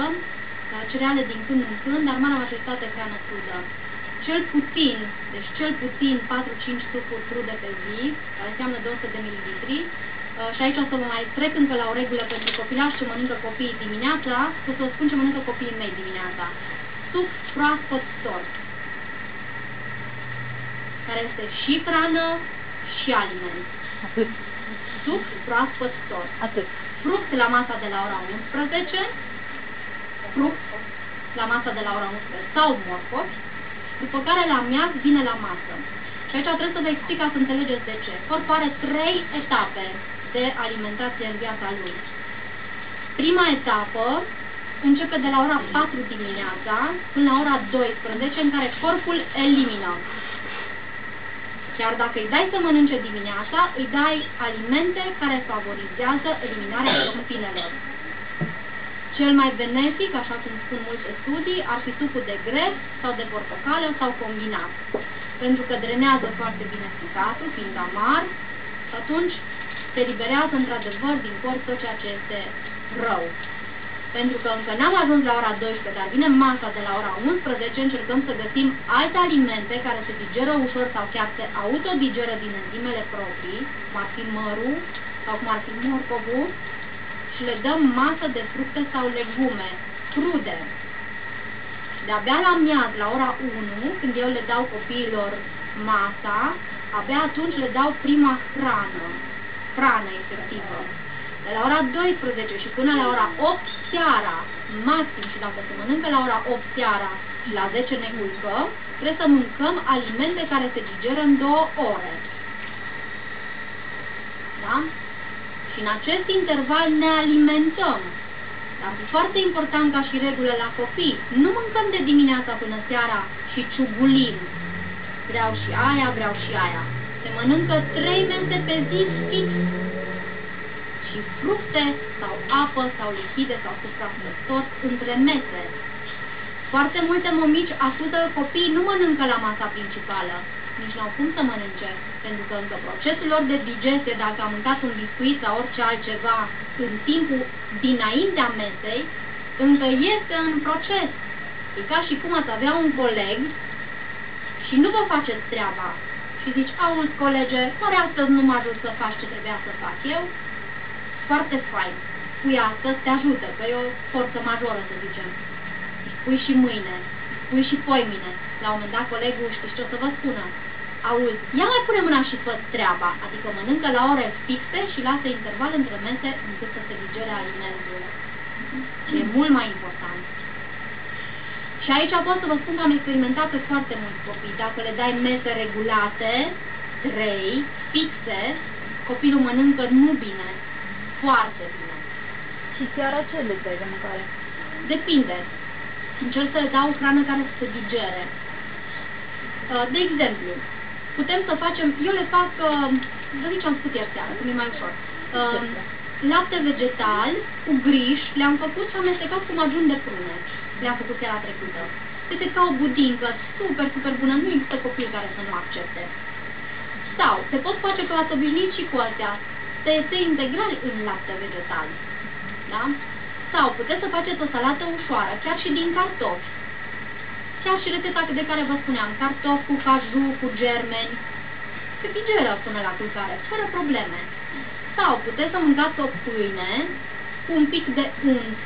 cereale din când în când, dar marea majoritate hrană crudă. Cel puțin 4-5 supuri crude pe zi, care înseamnă 200 de mililitri. Și aici o să vă mai trec încă la o regulă pentru copilași ce mănâncă copiii dimineața, să vă spun ce mănâncă copiii mei dimineața. Suc proaspăt tort, care este și hrană și aliment. suc proaspăt tot. Atât. Fruct la masa de la ora 11, fruct la masa de la ora 11 sau morcovi, după care la miaz vine la masă. Și aici trebuie să vă explic ca să înțelegeți de ce. Corpul are 3 etape de alimentație în viața lui. Prima etapă începe de la ora 4 dimineața până la ora 12, în care corpul elimină. Chiar dacă îi dai să mănânce dimineața, îi dai alimente care favorizează eliminarea toxinelor. Cel mai benefic, așa cum spun multe studii, ar fi sucul de greu sau de portocală sau combinat. Pentru că drenează foarte bine ficatul, fiind amar, atunci se eliberează într-adevăr din corp tot ceea ce este rău. Pentru că încă n-am ajuns la ora 12, dar vine masa de la ora 11, încercăm să găsim alte alimente care se digeră ușor sau chiar se autodigeră din enzimele proprii, cum ar fi mărul sau cum ar fi morcovul, și le dăm masă de fructe sau legume crude. De-abia la miaz, la ora 1, când eu le dau copiilor masa, abia atunci le dau prima hrană efectivă. De la ora 12 și până la ora 8 seara, maxim, și dacă se mănâncă la ora 8 seara și la 10 ne culcăm, trebuie să mâncăm alimente care se digeră în 2 ore. Da? Și în acest interval ne alimentăm. Dar e foarte important ca și regulă la copii. Nu mâncăm de dimineața până seara și ciugulim. Vreau și aia. Se mănâncă 3 mese pe zi fix. Și fructe sau apă sau lichide sau supraplăstori între mese. Foarte multe mămici acuză că copiii nu mănâncă la masa principală. Nici n-au cum să mănânce, pentru că încă procesul lor de digestie, dacă am mâncat un biscuit sau orice altceva în timpul dinaintea mesei, încă este în proces. E ca și cum ați avea un coleg și nu vă faceți treaba. Și zici, auzi colege, oare astăzi nu mă ajut să faci ce trebuia să fac eu? Foarte fain. Pui astăzi, te ajută, că e o forță majoră, să zicem. Pui și mâine, pui și poimine. La un moment dat, colegul, știți ce o să vă spună? Auzi, ia mai pune mâna și fă treaba, adică mănâncă la ore fixe și lasă interval între mese încât să se digere alimentul. E mult mai important. Și aici pot să vă spun că am experimentat pe foarte mulți copii. Dacă le dai mese regulate, 3, fixe, copilul mănâncă nu bine, foarte bine. Și seara ce le dai de mâncare? Depinde. Încerc să le dau o hrană care să se digere. De exemplu, putem să facem, eu le fac, vă zic ce am spus ieri seara, cum e mai ușor. Lapte vegetal cu griș, le-am făcut și am amestecat cu majun de prune. Le-am făcut seara trecută. Este ca o budincă, super, super bună, nu există copil care să nu accepte. Sau, se pot face că v-ați obișnuit și cu astea, TSE integral în lapte vegetal. Da? Sau puteți să faceți o salată ușoară, chiar și din cartofi. Chiar și rețeta de care vă spuneam, cartofi cu caju, cu germeni, se digeră până la culcare, fără probleme. Sau puteți să mâncați o pâine cu un pic de unt,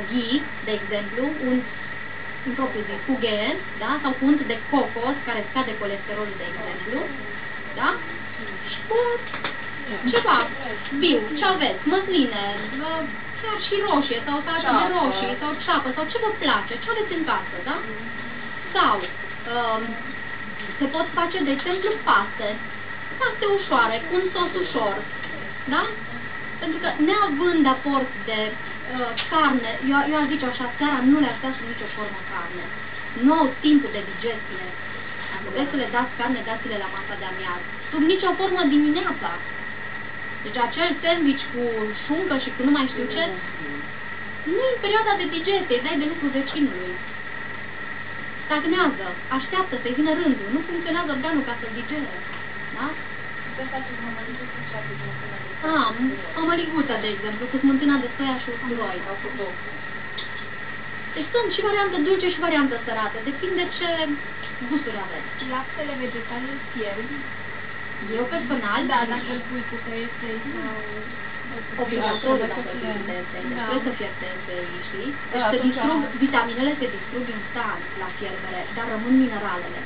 ghee, de exemplu, unt în propriu zis, cu ghen, da? Sau cu unt de cocos, care scade colesterolul, de exemplu, da? Și cu ceva viu, ce aveți, măsline, chiar și roșie, sau salată de roșii, sau ceapă, sau ce vă place, ce aveți în casă, da? Sau se pot face, de exemplu, paste ușoare, cu un sos ușor, da? Pentru că neavând aport de carne, eu aș zice așa, seara nu le-aș da sub nicio formă carne. Nu au timpul de digestie. Dacă vreți să le dați carne, dați-le la masa de amiaz. Sub nicio formă dimineața. Deci acel sandwich cu șuncă și cu nu mai știu ce, nu e în perioada de digestie, dai de lucru vecinului. Stagnează, așteaptă să-i vină rândul, nu funcționează organul ca să-l digere. Da? Mămăliguță, de exemplu, cu smântâna de soia și usturoi. Deci sunt și variantă dulce și variantă sărată, depinde ce gusturi aveți. Laptele vegetal îl fierbi? Eu personal, da, dacă îl pui cu TSI sau... obligatoriu dacă îl pui cu TSI, trebuie să fie TSI, știi? Deci se distrug, vitaminele se distrug instant la fierbere, dar rămân mineralele.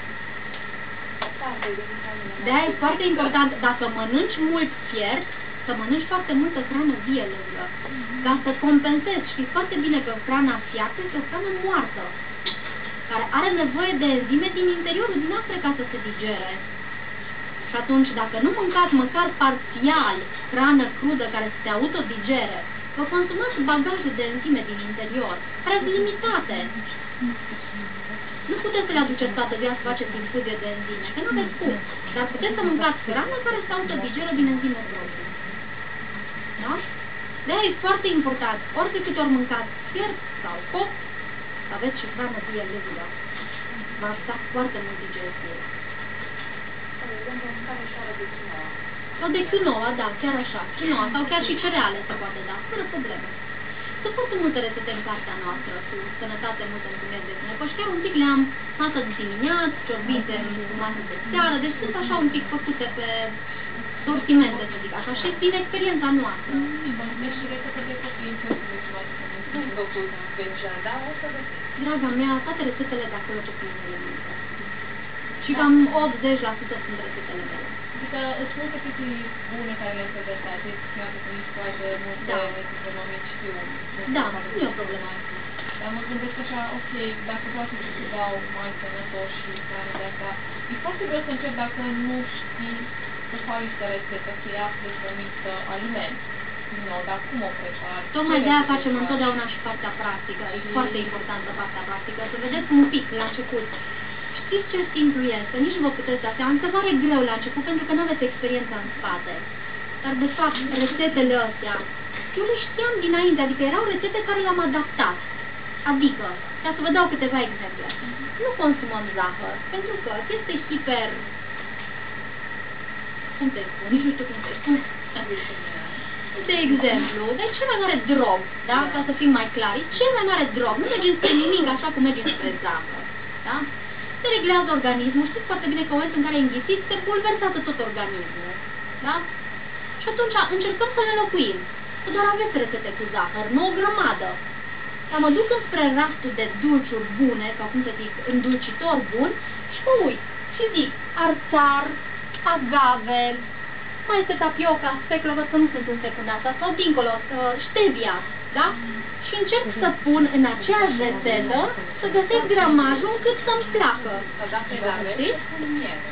De-aia e foarte important, dacă mănânci mult fiert, să mănânci foarte multă hrană vie lângă, ca să compensezi. Știți foarte bine că hrana fiartă este o hrană moartă, care are nevoie de enzime din interiorul dumneavoastră ca să se digere. Și atunci, dacă nu mâncați măcar parțial hrană crudă care să se autodigere, vă consumați bagajul de enzime din interior, care sunt limitate. Nu puteți să le aduceți toată ziua să faceți infuzie de enzime, că nu aveți cum. Dar puteți să mâncați hrană care se autodigeră din enzime proprii. Da? De-aia e foarte important, ori de câte ori mâncați fiert sau copt, să aveți și hrană vie lângă. Va ajuta foarte mult digestie. Sau de quinoa, da, chiar așa. Quinoa sau chiar și cereale se poate da, fără probleme. Sunt foarte multe rețete în cartea noastră cu sănătate multă înțeles de bine. Păi chiar un pic le-am masă de dimineață, ciorbite cu masă de seară, deci sunt așa un pic făcute pe sortimente, să zic așa, și din experiența noastră. Deci rețete de copii, nu totul special, dar o să găsiți. Draga mea, toate rețetele de acolo copiii mele mâncă. Și cam 80% sunt rețetele mele. Adică îți multe chestii bune care le prezentați, chiar că nici poate multe rețete mămici știu. Da, nu e o problemă. Dar mă gândesc așa, ok, dacă poate să se dau mai sănătoși și care de asta, e foarte greu să încep dacă nu știi să faci niște rețete, că ea despre un mic aliment. Nu, dar cum o prepari? Tocmai de-aia facem întotdeauna și partea practică. E foarte importantă partea practică. Să vedeți un pic la început. Știți ce simplu este? Nici nu vă puteți da seama. Mi se pare greu la început pentru că nu aveți experiența în spate. Dar de fapt, rețetele astea, eu le știam dinainte, adică erau rețete care le-am adaptat. Adică, ca să vă dau câteva exemple. Nu consumăm zahăr, pentru că este hiper... Cum te spun? Nici nu știu cum te spun. De exemplu, deci cel mai mare drog, da? Ca să fim mai clari, cel mai mare drog. Nu mergem spre nimic așa cum mergem spre zahăr. Da? Se reglează organismul, știți foarte bine că în momentul în care înghisiți, se bulversează tot organismul. Da? Și atunci încercăm să le înlocuim. Că doar aveți rețete cu zahăr, nu o grămadă. Dar mă duc înspre rastul de dulciuri bune, sau cum să zic, îndulcitori buni, și mă uit și zic arțar, agave, mai este tapioca, speclă, văd că nu sunt în secunda asta, sau dincolo, stevia, da? Și încerc să pun în aceeași rețetă să găsesc gramajul cât să-mi placă. Sau dacă e la știți? pun miere.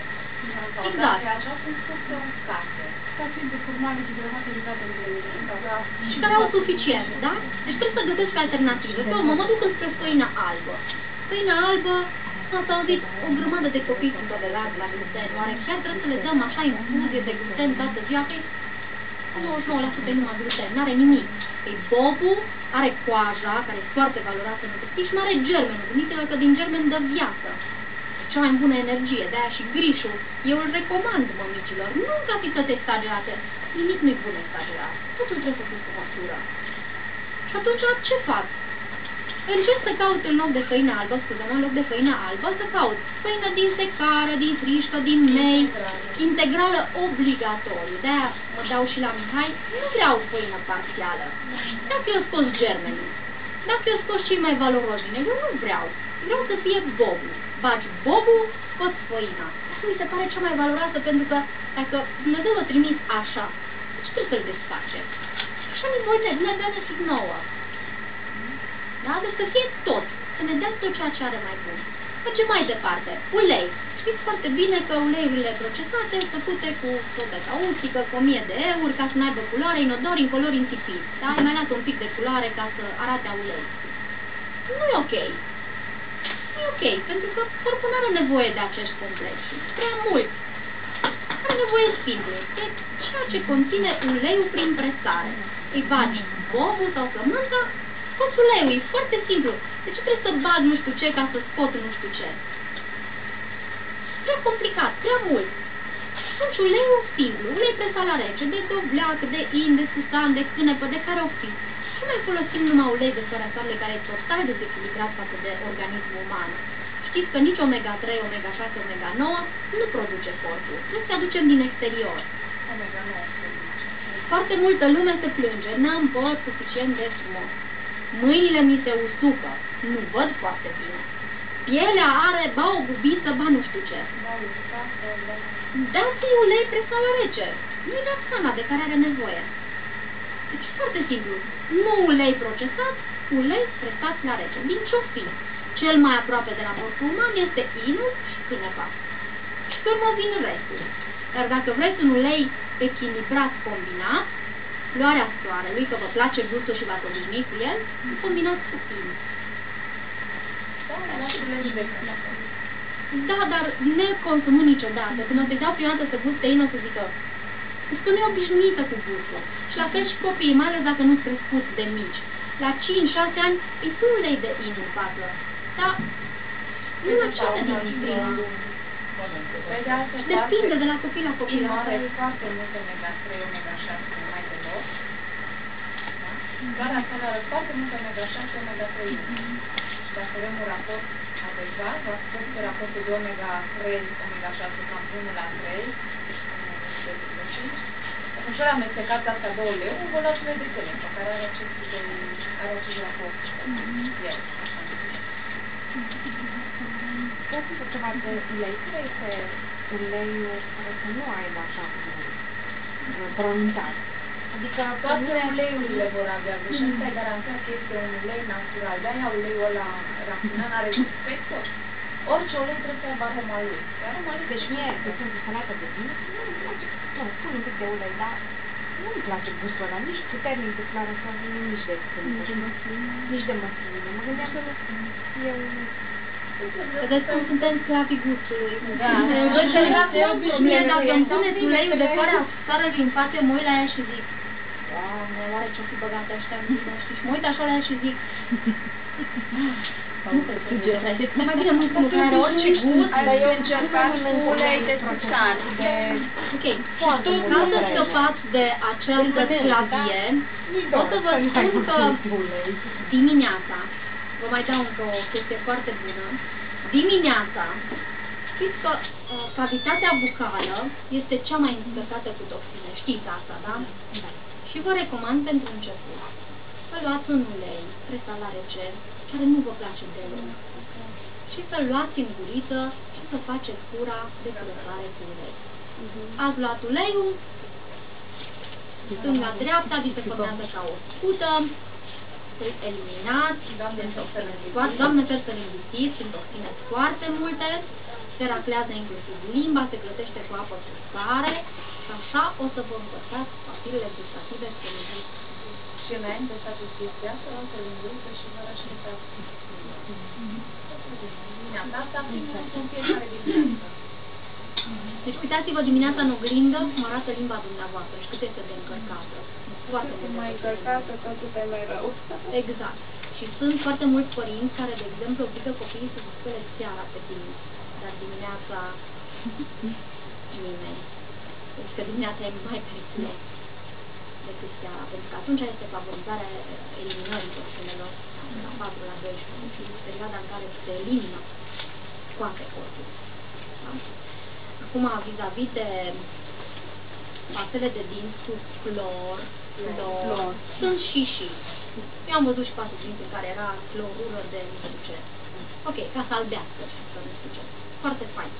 Exact. Așa sunt foarte uscate. de formale și gramate ridicate Și care au suficient, da? Deci trebuie să găsesc alternative. Pe urmă, mă duc înspre făina albă. Făina albă, ați auzit, o grămadă de copii sunt tolerați la gluten. Oare chiar trebuie să le dăm așa infuzie de gluten toată ziua? Păi 99% e numai gluten, n-are nimic. Păi bobul are coaja, care e foarte valoroasă în nutriție, și n-are germenul. Gândiți-vă că din germen dă viață. Cea mai bună energie, de-aia și grișul. Eu îl recomand mămicilor, nu în cantități exagerate. Nimic nu-i bun exagerat. Totul trebuie să fie cu măsură. Și atunci ce fac? Încerc să caut în loc de făină albă, scuze-mă, în loc de făină albă, să caut făină din secară, din frișcă, din mei, integrală obligatoriu. De-aia mă dau și la Mihai, nu vreau făină parțială. Dacă eu scos germenul, dacă eu scos cei mai valoroși din eu nu vreau. Vreau să fie bobul. Bagi bobul, scoți făina. Asta mi se pare cea mai valoroasă, pentru că dacă Dumnezeu vă trimis așa, ce trebuie să-l desface? Așa ne dea nesic nouă. Da? Deci să fie tot. Să ne dea tot ceea ce are mai bun. Mergem mai departe. Ulei. Știți foarte bine că uleiurile procesate sunt făcute cu sodă caustică, cu 1000 de euro, ca să nu aibă culoare, inodori, incolori, insipid. Da? Îi mai lasă un pic de culoare ca să arate a ulei. Nu e ok. Nu e ok, pentru că corpul nu are nevoie de acești complexi. Prea mult. Are nevoie simplu. De ceea ce conține uleiul prin presare. Îi bagi bobul sau sămânța, scoți uleiul. E foarte simplu. De ce trebuie să bag nu știu ce ca să scot nu știu ce? Prea complicat, prea mult. Atunci uleiul simplu, ulei presat la rece, de dovleac, de in, de susan, de cânepă, de carofii. Nu mai folosim numai ulei de soare care e total dezechilibrat față de organismul uman. Știți că nici omega-3, omega-6, omega-9 nu produce corpul. Nu se aducem din exterior. Omega-9. Foarte multă lume se plânge. N-am păr suficient de frumos. Mâinile mi se usucă. Nu văd foarte bine. Pielea are ba o gubiță, ba nu știu ce. Dați-i ulei presat la rece. nu-i dați hrana de care are nevoie. Deci foarte simplu. Nu ulei procesat, ulei prestat la rece. Din ce-o fi? Cel mai aproape de raportul uman este inul și cânepa. Și pe urmă vin restul. Dar dacă vreți un ulei echilibrat combinat, floarea soarelui, că vă place gustul și v-ați obișnuit cu el, combinați cu in. Da, dar neconsumul niciodată. Când o să-i dau prima dată să guste in, o să zică că nu e obișnuită cu gustul. Și la fel și copiii, mai ales dacă nu-s crescuți de mici. La 5-6 ani îi pun ulei de in în față. Dar nu la cine din prima. Depinde de la copil la copil. Are foarte multe omega-3, omega-6, mai deloc. Dar asta are foarte multe omega-6, omega-3. Și dacă avem un raport adecvat, vă spun că raportul de omega-3, omega-6 cam 1 la 3, atunci ori amestecați astea două leu, vă luați ulei de cânepa, care are acest raport. Poți să ceva de ulei? Care este uleiul care să nu aibă așa pronunțat? Adică toate uleiurile vor avea, deci asta e garanția că este un ulei natural. De-aia uleiul ăla rafinat are inspector. Orice ulei trebuie să aibă aroma lui. Aroma lui, deci mie, de exemplu, salată de vin, nu-mi place, pun un pic de ulei, dar nu-mi place gustul ăla, nici puternic de floare soarelui, nici de nici de măsline. Mă gândeam că e un... Vedeți cum suntem sclavii gustului. Da. Mie dacă îmi puneți uleiul de floarea soarelui în față, mă uit la ea și zic Doamne, oare ce-o fi băgat ăștia în vină, știi? Și mă uit așa la ea și zic nu mai bine mâncăm că are orice gust. Dar eu încercam cu ulei de substanță. Ok. Și ca să scăpați de această sclavie, o să vă spun că dimineața, vă mai dau încă o chestie foarte bună, dimineața, știți că cavitatea bucală este cea mai încărcată cu toxine, știți asta, da? Și vă recomand pentru început să luați un ulei presat la rece, care nu vă place deloc, și să-l luați în guriță și să faceți cura de curățare cu ulei. Ați luat uleiul, stânga-dreapta, vi se formează ca o scută, îl eliminați, doamne fer să-l înghițiți, sunt toxine foarte multe, se raclează inclusiv limba, se clătește cu apă cu sare și așa o să vă învățați papilele gustative să le și înainte să faceți chestia asta, o să-l îngriță și vă așteptați. Asta fiind în fiecare dimineață. Deci uitați-vă dimineața în oglindă cum arată limba dumneavoastră și cât este de încărcată. Foarte mai încărcată, tot e mai rău. Exact. Și sunt foarte mulți părinți care, de exemplu, obligă copiii să se spele seara pe timp, dar dimineața nimeni. Deci că dimineața e mai periculos decât seara, pentru că atunci este favorizarea eliminării toxinelor la 4 la 12 și perioada în care se elimină scoate corpul. Da? Acum, vis-a-vis de pastele de dinți cu clor, sunt și. Eu am văzut și paste de dinți în care era clorură de nu știu ce. Ok, ca să albească și să nu știu ce. Foarte fain.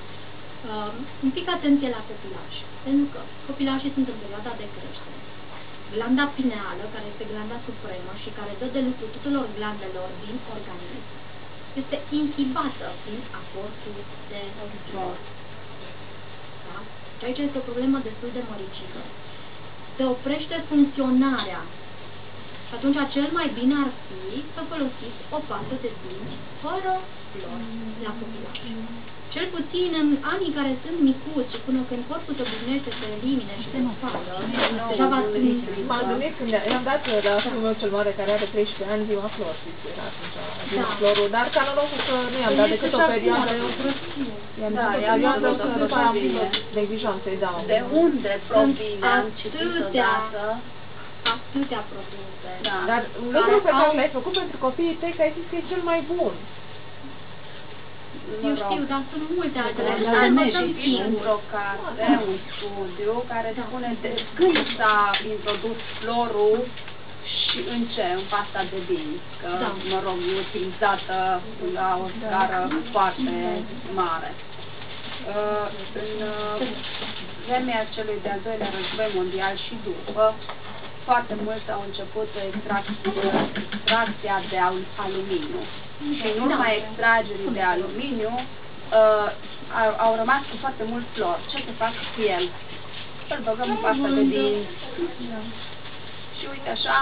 Un pic atenție la copilași, pentru că copilașii sunt în perioada de creștere. Glanda pineală, care este glanda supremă și care dă de lucru tuturor glandelor din organism, este inhibată prin aportul de clor. Da? Și aici este o problemă destul de măricică. Se oprește funcționarea. Și atunci cel mai bine ar fi să folosiți o pastă de dinți fără clor la copilaș. Cel puțin în anii care sunt micuți și până când corpul se obișnuiește să elimine și se scoală, deja v-ați M-am gândit când i-am dat la fiul meu cel mare care are 13 ani ziua flor, știți, era atunci din florul, dar ca norocul că nu i-am dat decât o perioadă. I-am dat o perioadă că după aia am avut neglijanță, îi dau. De unde provine? Am citit odată atâtea produse. Dar lucrul pe care l-ai făcut pentru copiii tăi, că ai zis că e cel mai bun. Eu știu, dar sunt multe altele. Dar într-o carte, un studiu care spune când s-a introdus florul și în ce? În pasta de dinți. Că, mă rog, e utilizată la o scară foarte mare. vremea celui de-al doilea război mondial și după, foarte mulți au început extracția de aluminiu. Și în urma extragerii de aluminiu au rămas cu foarte mult flor. Ce se fac cu el? Îl băgăm în pasta de dinți. Și uite așa,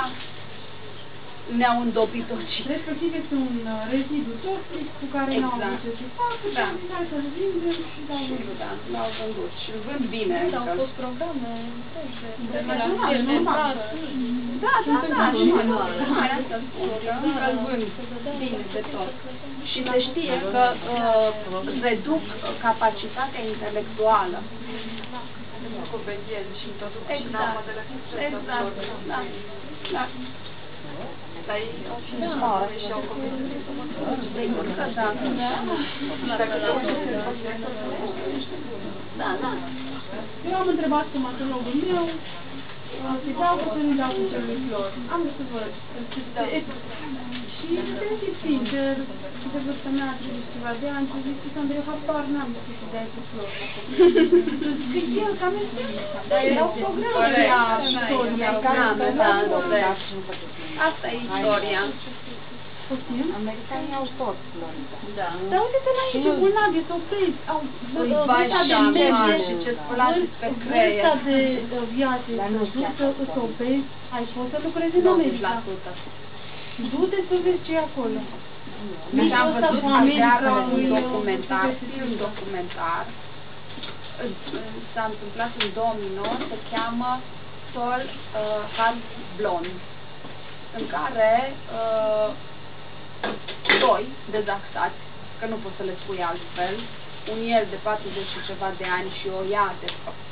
ne-au îndopit toți. Respectiv este un rezidu toxic cu care nu au ce să facă și în care să-l vindem și l-au vândut. Da, l-au vândut și îl vând bine. Au fost programe internaționale, normal. Da, și mai asta spun, că îl vând bine de tot. Și se știe că reduc capacitatea intelectuală. Exact, da. Dar ei au și mare și au copii. Sigur că da. Da. Eu am întrebat stomatologul meu, se dau să nu dau cu celui flor. Am vrut să văd. Și te zic sincer, de vârsta mea, 30 ceva de ani, și zic că Andrei, habar n-am de ce dai cu flor. Că el cam este, dar erau programe la istoria. Asta e istoria. Americanii au tot flori. Da. Dar uite-te la aici, bolnavi, s-au prins, au Vai șamane și ce spălați pe creier. vârsta de viață, să o vezi, ai fost să lucrezi în America. Du-te să vezi ce e acolo. Deci am văzut aseară un documentar, s-a întâmplat în 2009, se cheamă Sol Hard Blonde, în care doi dezaxați, că nu poți să le spui altfel, un el de 40 și ceva de ani și o ea de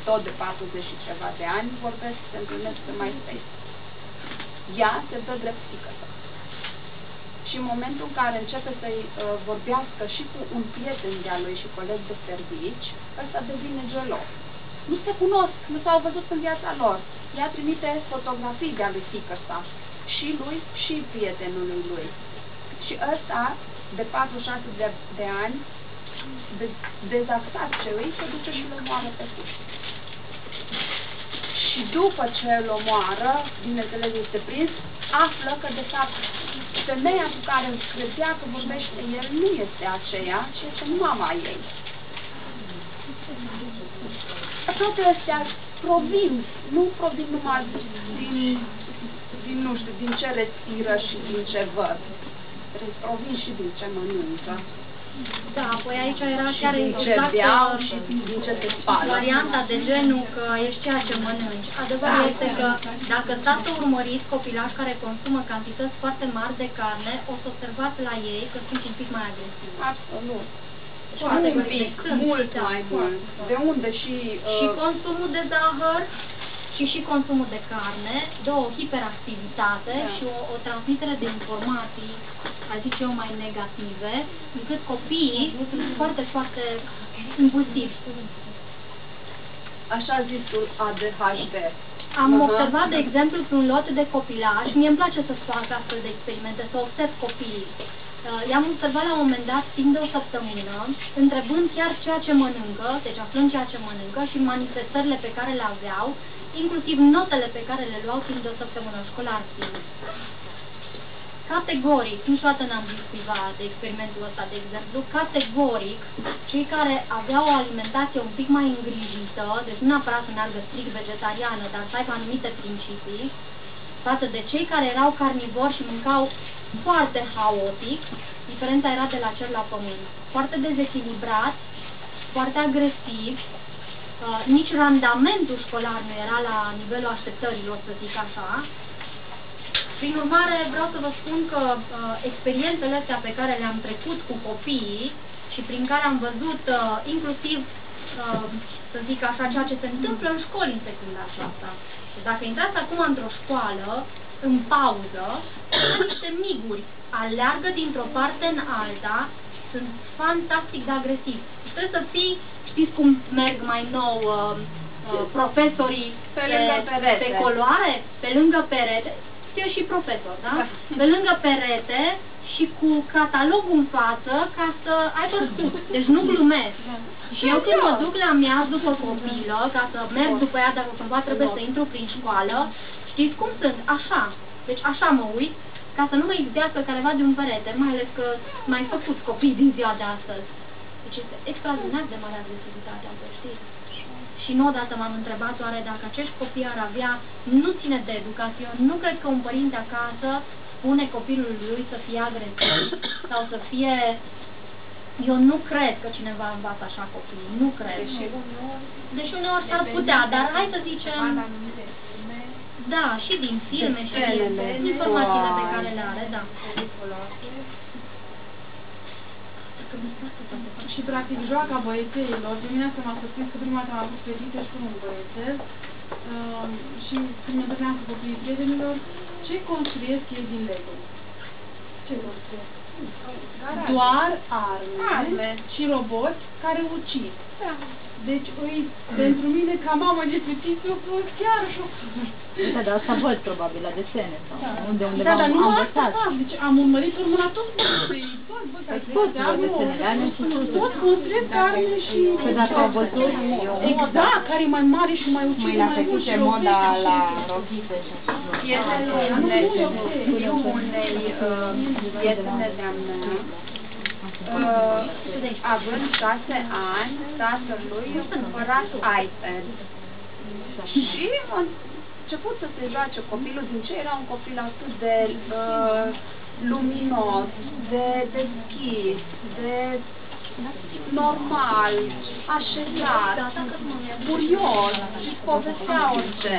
tot de 40 și ceva de ani, vorbesc, se întâlnesc pe MySpace. Ea se dă drept fiică-sa. Și în momentul în care începe să-i vorbească și cu un prieten de-a lui și coleg de servici, ăsta devine gelos. Nu se cunosc, nu s-au văzut în viața lor. Ea trimite fotografii de-a lui fiică-sa, și lui și prietenului lui. Și ăsta, de 46 de ani, dezaxat ce îi, se duce și îl omoară pe cuști. Și după ce îl omoară, bineînțeles este prins, află că de fapt femeia cu care îl credea că vorbește el nu este aceea, ci este mama ei. Toate astea nu provin numai din, nu știu, din ce respiră și din ce văd. Provin și din ce mănâncă. Da, apoi aici era chiar din ce exact beau și din ce se spală. varianta de genul că ești ceea ce mănânci. Adevărul este că dacă stați să urmăriți copilași care consumă cantități foarte mari de carne, o să observați la ei că sunt un pic mai agresivi. Absolut. Foarte Un pic, mult mai mult. De unde și... Și consumul de zahăr și consumul de carne dă o hiperactivitate și o transmitere de informații, aș zice eu, mai negative, încât copiii sunt foarte, foarte impulsivi. Așa zisul ADHD. Am observat, de exemplu, pe un lot de copilași, mie îmi place să fac astfel de experimente, să observ copiii. I-am observat la un moment dat, timp de o săptămână, întrebând chiar ceea ce mănâncă, deci aflând ceea ce mănâncă și manifestările pe care le aveau, inclusiv notele pe care le luau timp de o săptămână școlar fiind. Categoric, niciodată n-am zis cuiva de experimentul ăsta, de exemplu, categoric, cei care aveau o alimentație un pic mai îngrijită, deci nu neapărat să meargă strict vegetariană, dar să aibă anumite principii, față de cei care erau carnivori și mâncau foarte haotic, diferența era de la cer la pământ. Foarte dezechilibrat, foarte agresiv, nici randamentul școlar nu era la nivelul așteptărilor, să zic așa. Prin urmare, vreau să vă spun că experiențele astea pe care le-am trecut cu copiii și prin care am văzut inclusiv, să zic așa, ceea ce se întâmplă în școli în secunda aceasta. Dacă intrați acum într-o școală, în pauză, niște miguri aleargă dintr-o parte în alta, sunt fantastic de agresivi. Trebuie să fii, știți cum merg mai nou profesorii pe coloare, pe lângă perete, eu și profesor, da? Pe lângă perete și cu catalogul în față ca să aibă scurt. Deci nu glumesc. Și eu când mă duc la miaz după copilă, ca să merg după ea dacă cumva trebuie să intru prin școală, știți cum sunt? Așa. Deci așa mă uit, ca să nu mă izbească careva de un perete, mai ales că mai făcut copii din ziua de astăzi. Deci este extraordinar de mare agresivitatea, să știți. Și nu odată m-am întrebat oare dacă acești copii ar avea, nu ține de educație, nu cred că un părinte acasă spune copilului lui să fie agresiv sau să fie... Eu nu cred că cineva învață așa copiii, nu cred. Deși uneori s-ar putea, dar hai să zicem... Da, și din filme, și din informațiile pe care le are, da. Și practic joaca băiețelilor, dimineața m-a surprins că prima dată am avut fetițe și un băiețel și când mă întâlneam cu copiii prietenilor, ce construiesc ei din Lego? Ce construiesc? Doar arme și roboți care ucid. Deci, pentru mine, ca mamă de fetiță, a fost chiar șocant. Da, dar asta văd probabil la desene sau undeva dar nu am asta învățat. fac, deci am urmărit urmâna toți băieții, toți băieții, tot construiesc arme și... Că dacă au văzut... Exact, care e mai mare și mai ucide, mai mult și moda la rochite și așa. Prietenul unei prietene de-a mea, având 6 ani, tatălui i-a cumpărat iPad. Și a început să se joace copilul, din ce era un copil atât de luminos, de deschis, de normal, așezat, curios și povestea orice.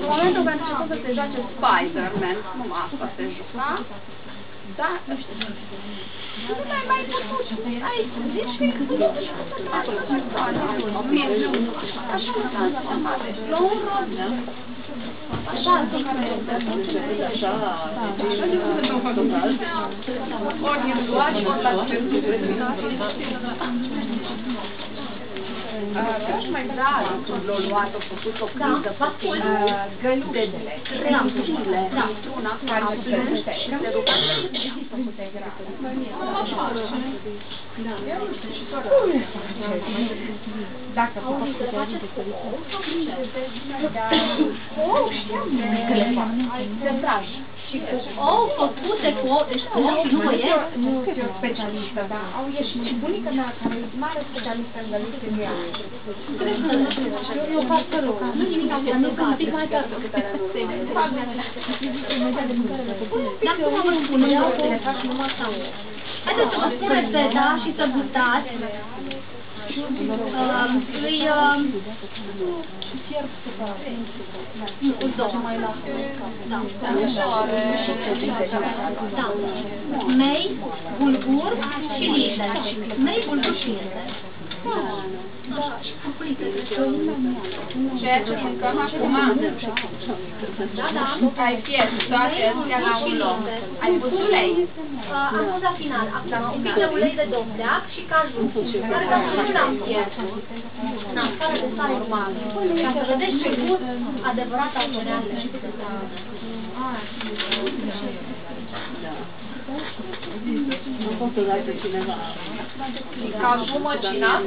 În momentul când a început să se joace Spider-Man, numai asta se juca, da, nu știu. Nu mai putut. Ai zis că e putut și cum să faci așa mă mare. La un rod. Așa, zic că așa. Ori e luat și ori la ce mai rar când l-a luat, a făcut o priză, găluțele, reamțile, una care se plânge și se ruga dacă poți să faci de braj și cu ou făcute cu ou, deci cu ou și nu băieți? Nu fiu specialistă, dar au ieșit și bunica mea, care e mare specialistă în găluțe, nu ea. Eu fac părul, nu nimic altceva, nu sunt un pic mai tare decât alea Dar cum vă spun eu? Haideți să vă spun rețeta și să gustați. Mei, bulgur și linte. Mei, bulgur și linte. ceea ce mâncăm acum. Ai fiert toate astea la un loc. Ai pus ulei. Am pus la final, acum, un pic de ulei de dovleac și caju, care ca să nu l-am fiert. În afară de sare normală. Ca să vedeți ce gust adevărat au cereale. Nu pot să dai pe cineva. Caju măcinat?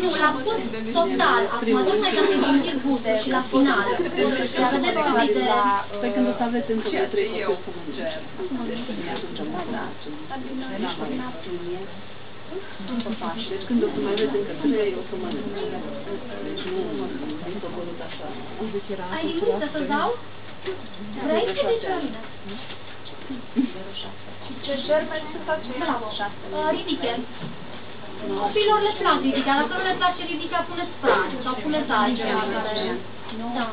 Nu, l-am pus total. Acum, tocmai ca să-i simțiți gustul și la final. Să vedeți cât de... Pe când o să aveți încă de 3 copii să mâncem. Deci când o să mai aveți încă 3, o să mănânci. Nu mi s-a părut așa. Ai liniște să-ți dau? Vrei să zici la mine? Și ce germeni sunt acestea? Ridiche. Copiilor le plac ridiche, dacă nu le place ridica, puneți prag sau puneți altceva care... Da,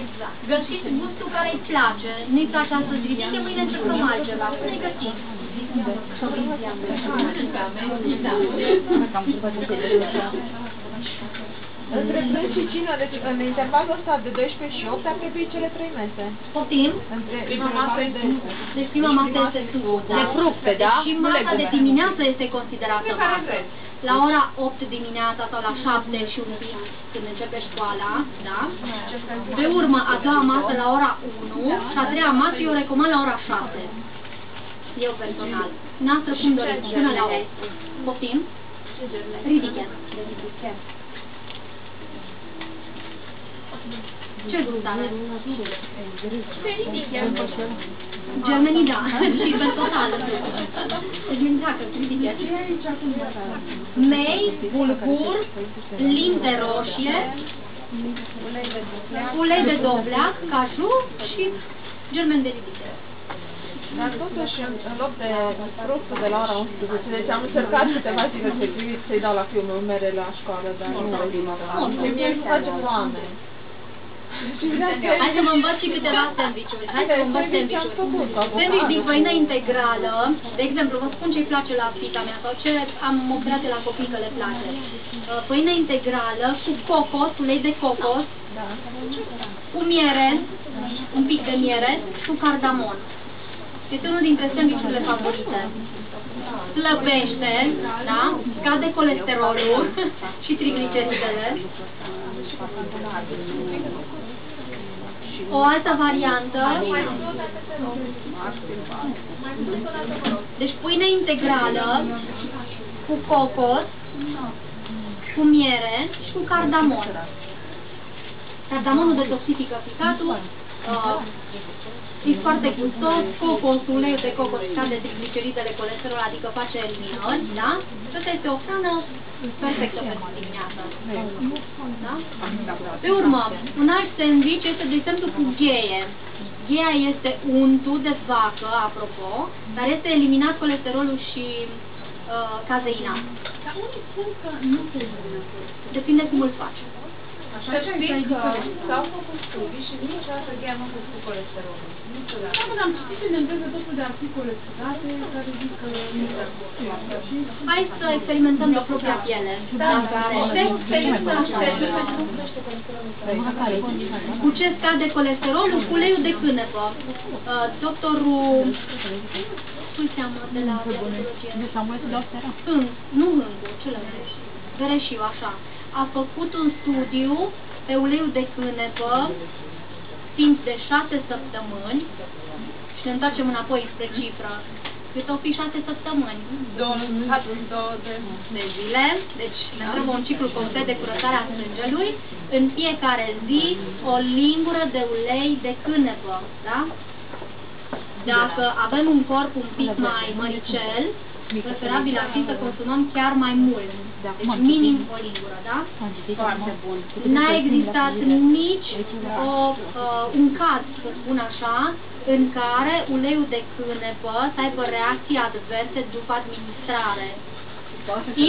exact. Găsiți gustul care îi place. Nu-i place astăzi ridiche, mâine încercăm altceva. Pune-i găsiți. Între prânz și cină, deci în intervalul ăsta de 12 și 8 ar trebui cele 3 mese. Poftim? Prima masă este... Deci prima masă este fructe. De fructe, da? Și masa de dimineață este considerată masă. La ora 8 dimineața sau la 7 și un pic, când începe școala, da? Pe urmă, a doua masă la ora 1 și a treia masă eu recomand la ora 6. eu personal. Noastră cum doriți? Până la 8. Poftim? Ridiche. Ce gust are? Germenii, da. Și pe total. Deci dacă ridiche. Mei, bulgur, linte roșie, ulei de dovleac, caju și germen de ridiche. Dar totuși, în loc de fructul de la ora 11, deci am încercat câteva zile să-i dau la fiul meu mere la școală, dar nu mă și mie îmi face foame. Hai să vă învăț și câteva sandwich-uri. Hai să vă învăț sandwich-uri. Sandwich din făină integrală, de exemplu, vă spun ce-i place la fiica mea sau ce am observat la copii că le place. Făină integrală cu cocos, ulei de cocos, cu miere, un pic de miere și cu cardamon. Este unul dintre sandwich-urile favorite. Slăbește, da? Scade colesterolul și trigliceridele. O altă variantă, deci pâine integrală cu cocos, cu miere și cu cardamon. Cardamonul detoxifică ficatul, e foarte gustos, cocosul, uleiul de cocos scade trigliceridele, colesterol, adică face eliminări, da? Și asta este o hrană perfectă pentru dimineață. Da? Pe urmă, un alt sandwich este, de exemplu, cu gheie. Gheia este untul de vacă, apropo, dar este eliminat colesterolul și cazeina. Dar unii spun că nu se elimină. Depinde cum îl faci. Așa știi că s-au făcut studii și niciodată gheia nu a fost cu colesterolul. Niciodată. Da, am citit în engleză totul de articole studiate care zic că nu se poate. Hai să experimentăm de propria piele. Cu ce scade colesterolul? Cu uleiul de cânepă. Doctorul... Uite-mă de la diabetologie. Nu Hângu, celălalt. Vereșiu, așa. A făcut un studiu pe uleiul de cânepă timp de 6 săptămâni și ne întoarcem înapoi spre cifră. Cât o fi 6 săptămâni? 22 de zile. Deci ne întrebă un ciclu complet de curățare a sângelui. În fiecare zi o lingură de ulei de cânepă. Da? Dacă avem un corp un pic mai măricel, preferabil ar fi să consumăm chiar mai mult. Deci minim o lingură, da? Foarte bun. N-a existat nici un caz, să spun așa, în care uleiul de cânepă să aibă reacții adverse după administrare.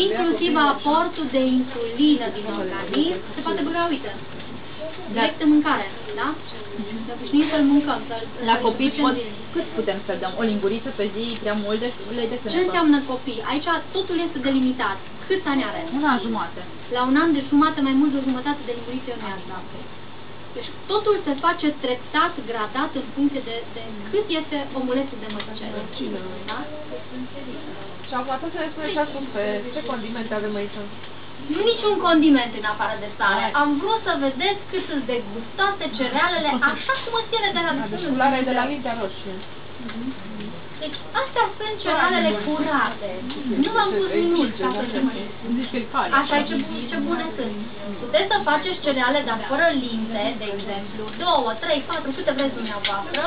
Inclusiv aportul de insulină din organism se poate băga, uite, direct în mâncare, da? Ne obișnuim să-l mâncăm. La copii cât putem să dăm? O linguriță pe zi, prea mult de ulei de cânepă? Ce înseamnă copii? Aici totul este delimitat. Câți ani are? Un an jumate. La un an de jumate, mai mult de o jumătate de linguriță eu nu-i da. Deci totul se face treptat, gradat în funcție de cât este omulețul de măricel. Da? Și acum atunci ne spune și acum pe ce condimente avem aici? Niciun condiment în afară de sare. Am vrut să vedeți cât sunt de gustoase cerealele, așa cum sunt ele de la culoarea de la mintea roșie. Deci astea sunt cerealele curate. Nu v-am pus nimic ca să așa ce bune sunt. Puteți să faceți cereale, dar fără linte, de exemplu, 2, 3, 4, câte vreți dumneavoastră.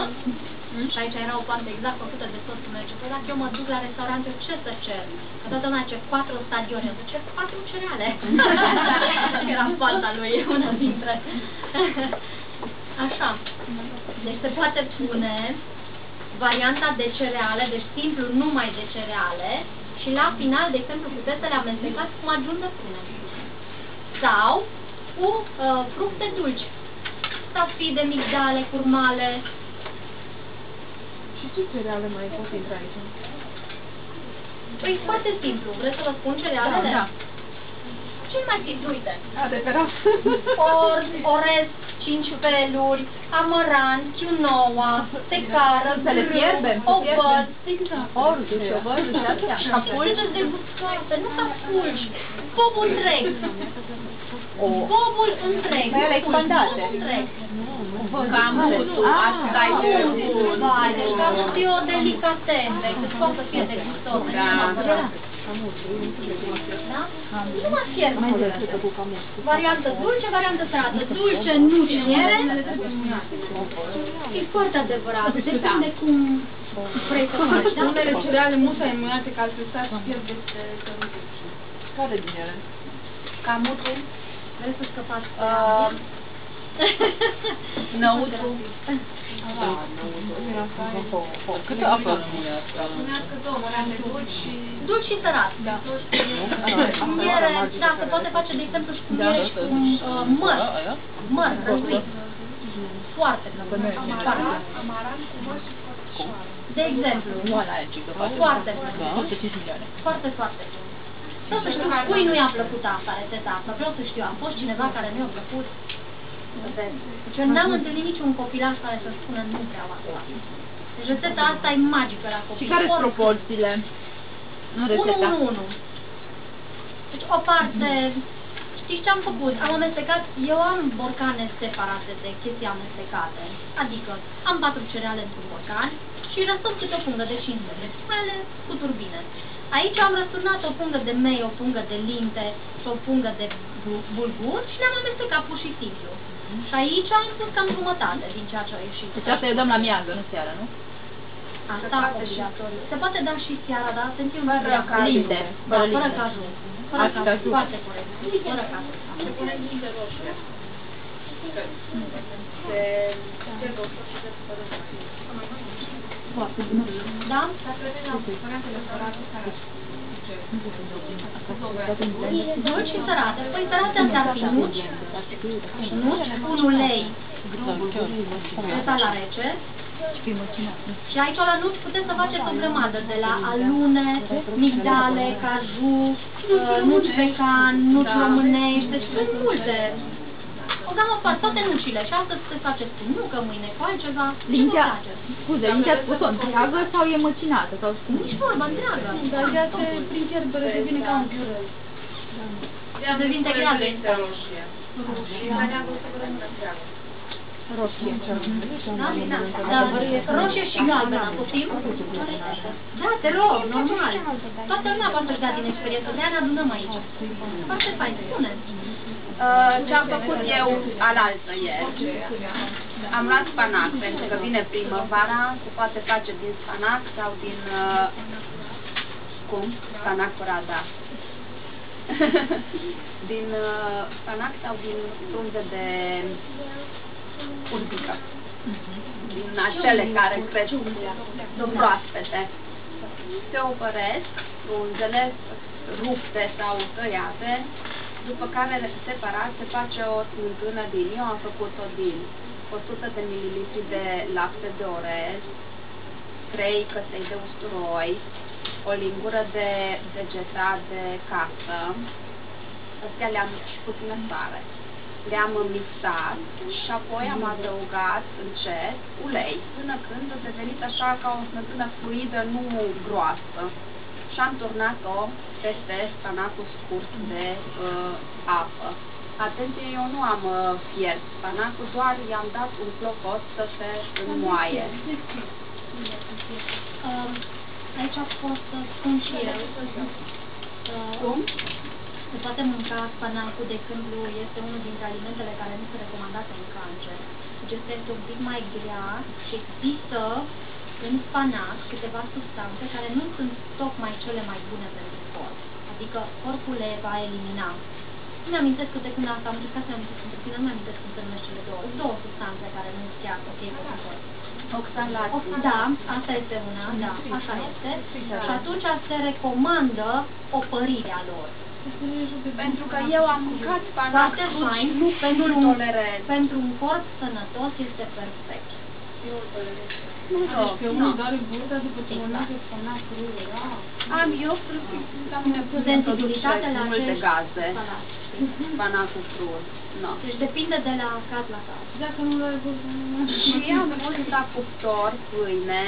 Și aici era o pantă exact făcută de soțul meu. Zice, dacă eu mă duc la restaurant, eu ce să cer? Că toată lumea ce 4 stadione. Eu zice, 4 cereale. Era fanta lui, una dintre. Așa. Deci se poate pune varianta de cereale, deci simplu numai de cereale. Și la final, de exemplu, puteți să le amestecați cu majun de prune. Sau cu fructe dulci. Stafide, migdale, curmale. Și ce cereale mai pot intra aici? Păi foarte simplu. Vreți să vă spun cerealele? Da. Cel mai simplu, uite. Adevărat. Orez, 5 feluri, amaranth, quinoa, secară, să le fierbem, ovăz, orzu și ovăzul și astea. Ca pulci de gustoase, nu ca pulci. Bobul întreg. Bobul întreg. Pe ele expandate. Bobul întreg. Camutul, asta e Vai, deci camutul e o delicatesă, cât poate să fie de gustos. Da? Nu mă fierb. Variantă dulce, variantă sărată. Dulce, nuci, miere. E foarte adevărat. Depinde cum vrei să faci, da? Unele cereale mult mai înmuiate ca altfel și pierd peste cărutul. Care din ele? Camutul, Vrei să scăpați năutru. Câte apă rămâne asta? Spuneați că două, variante dulci și... dulci și sărat. Miere, da, se poate face, de exemplu, și cu miere și cu măr. Măr, răsuit. Foarte plăcut. Amaranth cu măr și scoțișoară. De exemplu. Foarte plăcut. Foarte, foarte. Vreau să știu, cui nu i-a plăcut asta, rețeta asta. Vreau să știu, a fost cineva care nu i-a plăcut? Deci eu n-am întâlnit niciun copilaș care să spună nu vreau asta. Deci rețeta asta e magică la copii. Și care sunt proporțiile în rețeta? 1-1-1. Deci o parte... Știți ce am făcut? Am amestecat, eu am borcane separate de chestii amestecate. Adică am 4 cereale într-un borcan și răstăm câte o pungă de 5 de pumele cu turbine. Aici am răsturnat o pungă de mei, o pungă de linte și o pungă de bulgur și le-am amestecat pur și simplu. Și aici am pus cam jumătate din ceea ce a ieșit. Deci asta e dăm la miază, nu seara, nu? Asta obligatoriu. Se poate da și seara, dar atenție un Linte. fără cajul. Fără cajul, foarte corect. Fără cajul. Se pune linte roșie. De roșu și de părânt. Da? Dulci și sărate. Păi sărate astea ar fi nuci, un ulei presat la rece. Și aici la nuci puteți să faceți o grămadă, de la alune, migdale, caju, nuci pecan, nuci românești, deci sunt multe. O gamă foarte, toate nucile. Și astăzi puteți faceți cu nucă, mâine cu altceva. Lincia, scuze, Lincia a spus-o întreagă sau e măcinată? Sau nici vorba, întreagă. Dar ea se prin fierbere devine ca un piurel. Ea devine integral. Roșie. Și mai neagă să vă rămână întreagă. Roșie. Da, roșie și galbenă, poftim? Da, te rog, normal. Toată lumea poate să-și dea din experiență, de-aia ne adunăm aici. Foarte fain, spune. Ce am făcut eu alaltă ieri? Am luat spanac, pentru că vine primăvara, se poate face din spanac sau din... cum? Spanac curada. Din spanac sau din frunze de urzică. Din acele care cresc proaspete. Se opăresc frunzele rupte sau tăiate, după care separat se face o smântână din, eu am făcut-o din 100 de ml de lapte de orez, 3 căsei de usturoi, o lingură de degetat de casă, astea le-am și puțină sare. Le-am mixat și apoi am adăugat încet ulei, până când a devenit așa ca o smântână fluidă, nu groasă. Și am turnat-o peste spanacul scurt de apă. Atenție, eu nu am fiert spanacul, doar i-am dat un clopot să se înmoaie. Aici pot să spun și eu. Cum? Se poate mânca spanacul, de exemplu, este unul dintre alimentele care nu sunt recomandate în cancer. Deci este un pic mai grea și există în spanac câteva substanțe care nu sunt tocmai cele mai bune pentru corp. Adică corpul le va elimina. Nu mi-amintesc câte când asta, am încercat să mi-amintesc între tine, nu mi-amintesc cum se numește cele două substanțe care nu sunt chiar ok pentru corp. Oxalații. Da, asta este una, da, așa este. Și atunci se recomandă opărirea lor. Pentru că eu am mâncat spanac fain, nu tolerez. Pentru un corp sănătos este perfect. Nu, Pe unul doar în burtă după ce mănâncă spanac crud. am eu la mine sensibilitate la multe acești gaze. Spanacul crud. No. Deci depinde de la caz la caz. Dacă nu l-ai burtă, Și am pus la cuptor pâine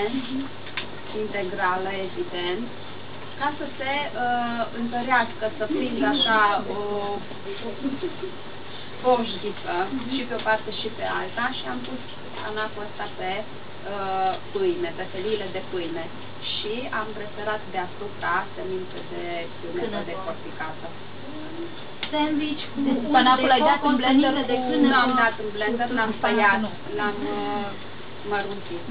integrală, evident, ca să se întărească, să prindă așa foșghiță și pe o parte și pe alta și am pus anacul ăsta pe pâine, pe feliile de pâine și am preferat deasupra semințe de câine decorticată. Sandwich cu Panacul ai dat în blender de cu... câine. Nu am dat în blender, l-am tăiat, l-am mărunchit.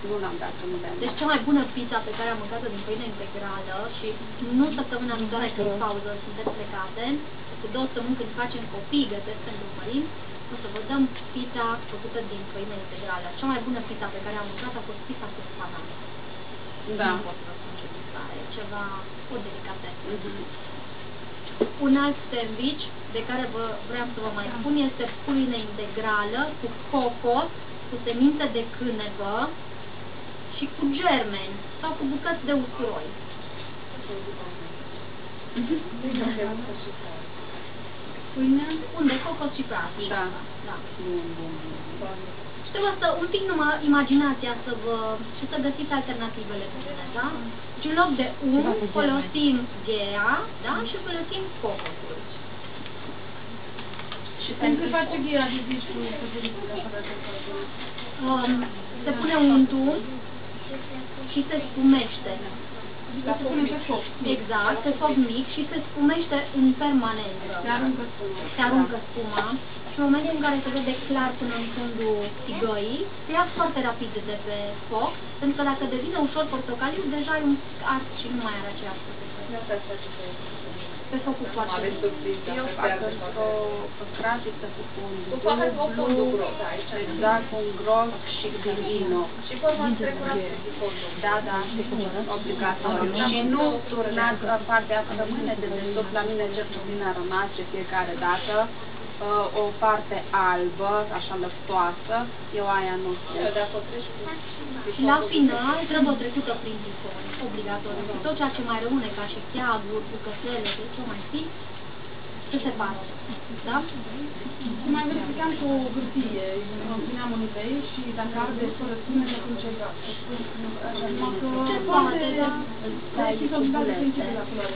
Nu l-am dat în blender. Deci cea mai bună pizza pe care am mâncat-o din pâine integrală și nu săptămâna viitoare când pauză, suntem plecate, cu 2 săptămâni când facem copii, gătesc pentru părinți, o să vă dăm pizza făcută din pâine integrală. Cea mai bună pizza pe care am mâncat a fost pizza cu spanac. Da. Nu pot să spun ce pizza e, ceva, o delicatesă. Un alt sandwich de care vreau să vă mai spun este pâine integrală cu cocos, cu semințe de câinevă și cu germeni sau cu bucăți de usturoi. Pâine? Unde? Cocos și practic. Da. Da. Bun. Și trebuie să un pic numai imaginația și să găsiți alternativele bune, da? Și în loc de folosim ghea, da? Și folosim cocosul. Și cum se face ghea de zici cu se pune untul și se spumește. se pune pe foc. Exact, pe foc mic și se spumește în permanență. Se aruncă spuma. Și în momentul în care se vede clar până în fundul tigăii, se ia foarte rapid de pe foc, pentru că dacă devine ușor portocaliu, deja e un pic ars și nu mai are aceeași putere. Pe focul foarte mic. Eu fac într-o cratiță cu fondul gros, exact, cu un gros și cu vino. Și forma strecurată cu fondul. Da, obligatoriu. Și nu turnat partea rămâne de desubt, la mine cel puțin a rămas de fiecare dată o parte albă, așa lăptoasă, eu aia nu știu. Și la final trebuie trecută prin tifon, obligatoriu. Tot ceea ce mai rămâne, ca și cheaguri, bucățele, ce mai fi, să se bate. Da? Mai verificam cu o hârtie, îmi puneam un idei și dacă arde fără spune, atunci e gata. Ce poate, da? Și să-mi dau sensibil la culoare.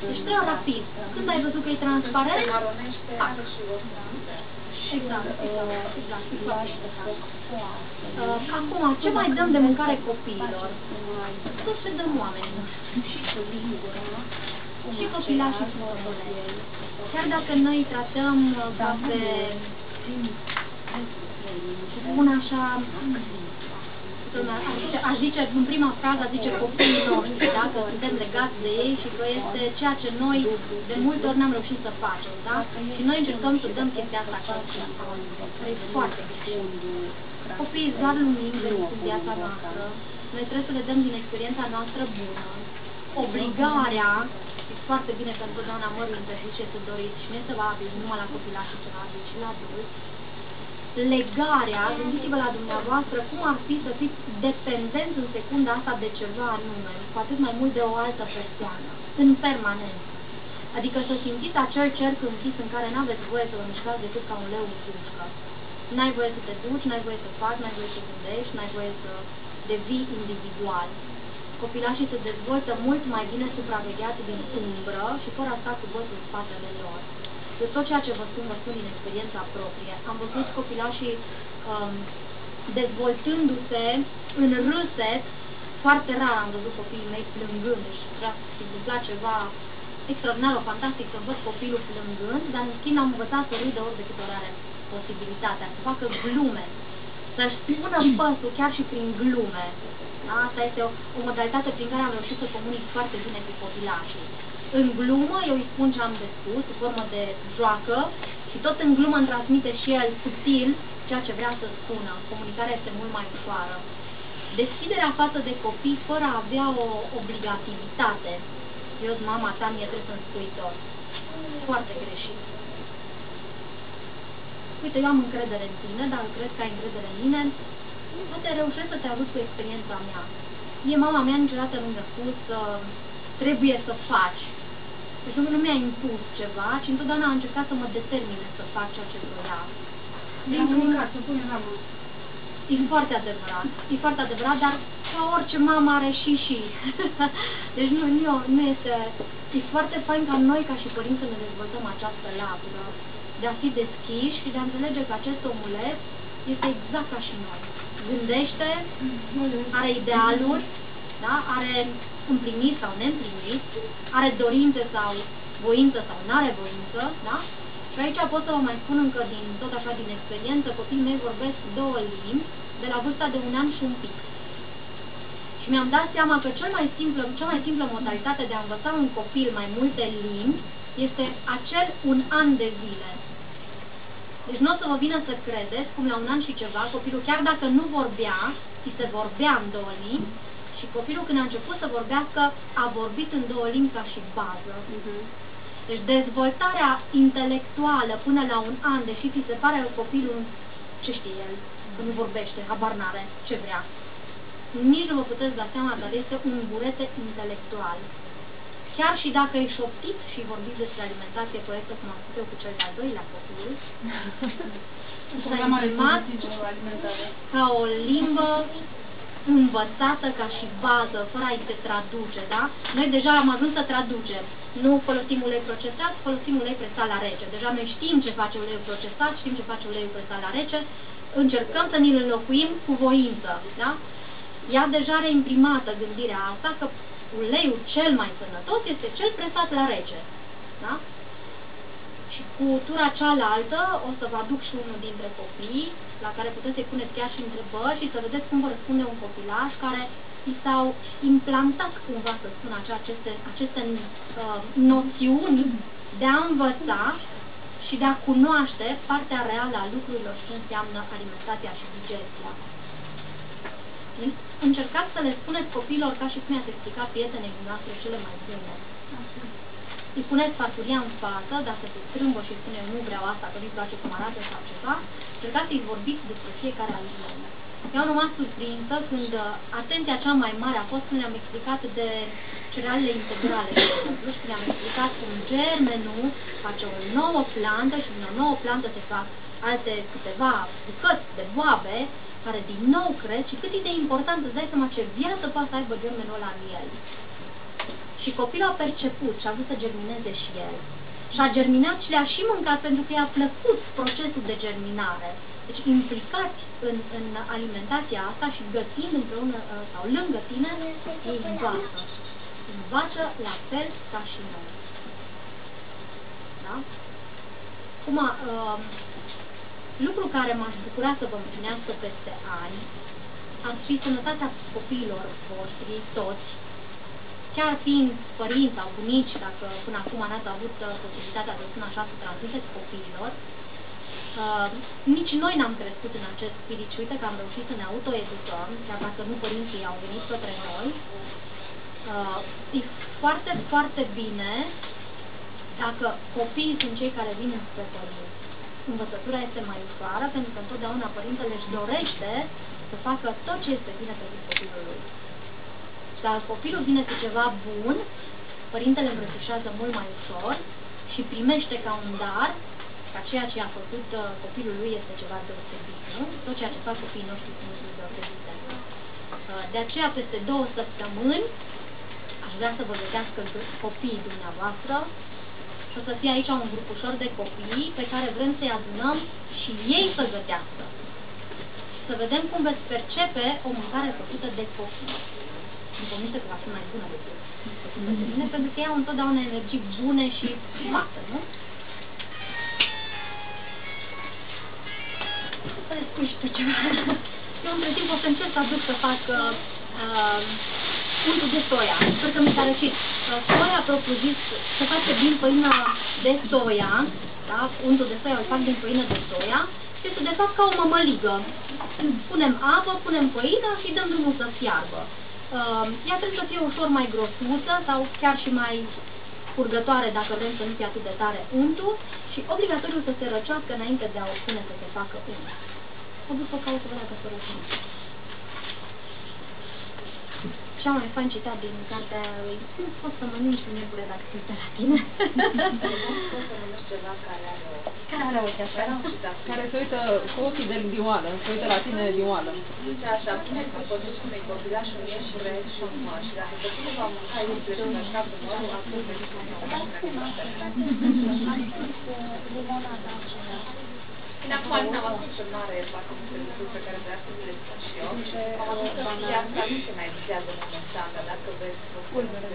Deci trebuie rapid. Când ai văzut că e transparent, Maronește, are și o franță. exact. Acum, ce mai dăm de mâncare copiilor? Tot ce dăm oamenilor. Și copilașii și orălei. Chiar dacă noi îi tratăm ca pe, spun așa, aș zice, în prima frază, zice copiii noștri, da? Că suntem legați de ei și că este ceea ce noi de multe ori n-am reușit să facem, da? Și noi încercăm să dăm chestia asta copiilor. E foarte greșit. Copiii doar lumini de viața noastră. Noi trebuie să le dăm din experiența noastră bună. Obligarea, e foarte bine că întotdeauna mă interzice să doriți și nu este valabil numai la copilași și valabil și la adulți. Legarea, gândiți-vă la dumneavoastră cum ar fi să fiți dependenți în secunda asta de ceva anume, cu atât mai mult de o altă persoană, în permanență. Adică să simțiți acel cerc închis în care n-aveți voie să vă mișcați decât ca un leu în cușcă. N-ai voie să te duci, n-ai voie să faci, n-ai voie să gândești, n-ai voie să devii individual. Copilașii se dezvoltă mult mai bine supravegheați din umbră și fără a sta cu bățul în spatele lor. De tot ceea ce vă spun din experiența proprie. Am văzut copilașii dezvoltându-se în râset. Foarte rar am văzut copiii mei plângând. Deci vrea să se întâmpla ceva extraordinar, fantastic să văd copilul plângând, dar în schimb am învățat să râdă ori de câte ori are posibilitatea, să facă glume, să-și spună păsul chiar și prin glume. Asta este o modalitate prin care am reușit să comunic foarte bine cu copilașii. În glumă, eu îi spun ce am de spus, în formă de joacă, și tot în glumă îmi transmite și el subtil ceea ce vrea să spună. Comunicarea este mult mai ușoară. Deschiderea față de copii fără a avea o obligativitate. Eu, mama ta, mie trebuie să-mi spui tot. Foarte greșit. Uite, eu am încredere în tine, dar cred că ai încredere în mine. Poate reușesc să te ajut cu experiența mea. Mie, mama mea niciodată nu mi-a spus trebuie să faci. Deci nu mi-a impus ceva, ci întotdeauna a încercat să mă determine să fac ceea ce vroia. Să pune la mână. E foarte adevărat. E foarte adevărat, dar ca orice mamă are și. Deci nu este... E foarte fain ca noi, ca și părinți, să ne dezvoltăm această latură. de a fi deschiși și de a înțelege că acest omuleț este exact ca și noi. Gândește, are idealuri, da? Are împlinit sau neîmplinit, are dorințe sau voință sau nu are voință, da? Și aici pot să vă mai spun încă tot așa din experiență, copiii mei vorbesc 2 limbi de la vârsta de 1 an și un pic. Și mi-am dat seama că cea mai simplă modalitate de a învăța un copil mai multe limbi este acel 1 an de zile. Deci nu o să vă vină să credeți cum la 1 an și ceva, copilul chiar dacă nu vorbea, ți se vorbea în 2 limbi, și copilul când a început să vorbească a vorbit în 2 limbi ca și bază. Deci dezvoltarea intelectuală până la 1 an, deși ți se pare copilul, ce știe el, că nu vorbește, habar n-are, ce vrea. Nici nu vă puteți da seama, dar este un burete intelectual. Chiar și dacă e șoptit și vorbiți despre alimentație corectă, cum am spus eu cu cel de-al 2-lea copil, s-a imprimat ca o limbă învățată ca și bază, fără a-i se traduce, da? Noi deja am ajuns să traducem. Nu folosim ulei procesat, folosim ulei presat la rece. Deja noi știm ce face uleiul procesat, știm ce face uleiul presat la rece, încercăm să ni-l înlocuim cu voință, da? Ea deja are imprimată gândirea asta că uleiul cel mai sănătos este cel presat la rece, da? Și cu tura cealaltă o să vă aduc și unul dintre copii la care puteți să-i puneți chiar și întrebări și să vedeți cum vă răspunde un copilaj care i s-au implantat cumva, să spun așa, aceste noțiuni de a învăța și de a cunoaște partea reală a lucrurilor și ce înseamnă alimentația și digestia. Încercați să le spuneți copiilor ca și cum i-ați explicat prietenei dumneavoastră cele mai bune. Îi puneți farfuria în față, dacă se strâmbă și spune nu vreau asta, că nu-i place cum arată sau ceva, încercați să-i vorbiți despre fiecare aliment. Eu am rămas surprinsă când atenția cea mai mare a fost când le-am explicat de cerealele integrale, de exemplu, și când le-am explicat cum germenul face o nouă plantă și din o nouă plantă se fac alte câteva bucăți de boabe, care din nou cresc și cât e de important să-ți dai seama ce viață poate să aibă germenul ăla în el. Și copilul a perceput și a vrut să germineze și el. Și a germinat și le-a și mâncat pentru că i-a plăcut procesul de germinare. Deci implicați în alimentația asta și gătind împreună sau lângă tine, ei învață. Învață la fel ca și noi. Da? Acum, lucru care m-aș bucura să vă împlinească peste ani ar fi sănătatea copiilor voștri, toți, chiar fiind părinți sau bunici, dacă până acum n-ați avut posibilitatea de spune așa să transmiteți copiilor, nici noi n-am crescut în acest spirit și uite că am reușit să ne autoeducăm, chiar dacă nu părinții au venit către noi. E foarte, foarte bine dacă copiii sunt cei care vin spre părinți. Învățătura este mai ușoară, pentru că întotdeauna părintele își dorește să facă tot ce este bine pentru copilul lui. Și dacă copilul vine cu ceva bun, părintele îmbrățișează mult mai ușor și primește ca un dar că ceea ce a făcut copilul lui este ceva deosebit, nu? Tot ceea ce fac copiii noștri sunt deosebite. De aceea, peste 2 săptămâni, aș vrea să vă gătească copiii dumneavoastră și o să fie aici un grupușor de copii pe care vrem să-i adunăm și ei să gătească. Să vedem cum veți percepe o mâncare făcută de copii. Îmi promite că va fi mai bună decât făcută de mine, pentru că ei au întotdeauna energii bune și frumoase, nu? Să le spui și tu ceva. Eu între timp o să încerc să aduc să fac untul de soia. Sper că mi s-a răcit. Soia propriu-zis se face din făină de soia, da? Untul de soia îl fac din făină de soia și este de fapt ca o mămăligă. Punem apă, punem făină și dăm drumul să fiarbă. Ea trebuie să fie ușor mai grosuță sau chiar și mai purgătoare dacă vrem să nu fie atât de tare untul și obligatoriu să se răcească înainte de a o pune să se facă unt. O duc să caut să văd dacă se răcește. cea mai fain citat din cartea lui, cum poți să mănânci un nebule dacă sunt la tine? Poți să mănânci ceva care are o așa? Care se uită cu ochii de dimoală, se uită la tine dimoală. Zice așa, pune că păduși cum e copilașul e și vrei și un măr. Și dacă copilul va mânca iurile și va șca cu mărul, atunci vei și limonada aceea. Bine, acum am avut și mare foarte multe lucruri pe care vreau să le spun și eu. Și am avut că viața nu se mai vizează momentan, dar dacă vezi pulbere,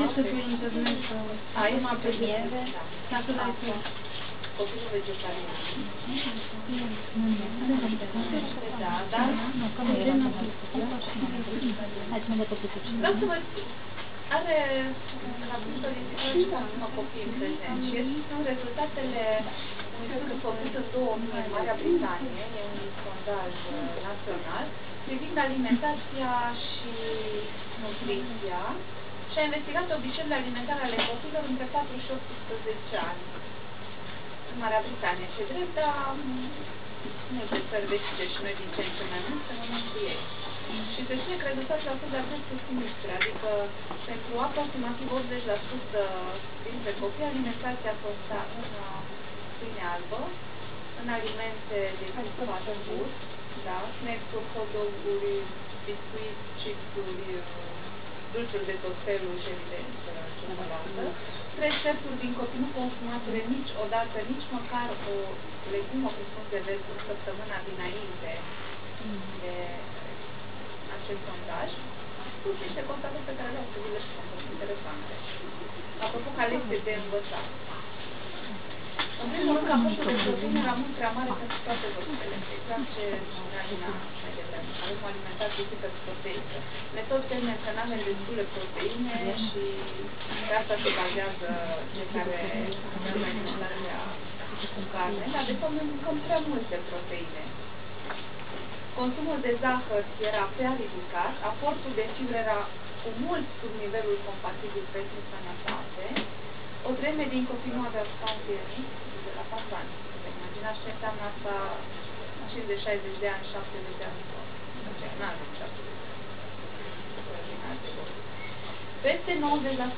este pe internet sau... ai mai pe miere, dacă l-ai pe... Copilul vegetarian. Da, dar... Vreau să vă zic, are capitolii și consumă copii în prezent și sunt rezultatele unui studiu făcut în 2000 în Marea Britanie, e un sondaj național, privind alimentația și nutriția și a investigat obiceiurile alimentare ale copiilor între 4 și 18 ani în Marea Britanie. Și drept, dar multe țări vecine și noi din ce în ce mai mult se mănânc cu ei. Și se spune că rezultatele au fost de-a dreptul sinistre, adică pentru aproximativ 80% dintre copii alimentația consta în pâine albă, în alimente de tip fast food, da, snacks-uri, hot dog-uri, biscuiți, chipsuri, dulciuri de tot felul și evident ciocolată. 3 sferturi din copii nu consumaseră niciodată, nici măcar o legumă cu fruct de verde în săptămâna dinainte de acest sondaj. Sunt niște constatări pe care le-au privit și sunt interesante. Apropo ca lecție de învățat. În primul rând, aportul de proteine era mult prea mare pentru toate vârstele. Exact ce spunea Lina mai devreme. Avem o alimentație hiperproteică. Metod termen că n-avem destule proteine și pe asta se bazează cei care avem alimentarea cu carne, dar de fapt noi mâncăm prea multe proteine. Consumul de zahăr era prea ridicat, aportul de fibre era cu mult sub nivelul compatibil pentru sănătate. O treime din copii nu aveau scaun zilnic, de la 4 ani. Imaginați ce înseamnă asta 50-60 de ani, 70 de ani. Nu 70 de ani. Peste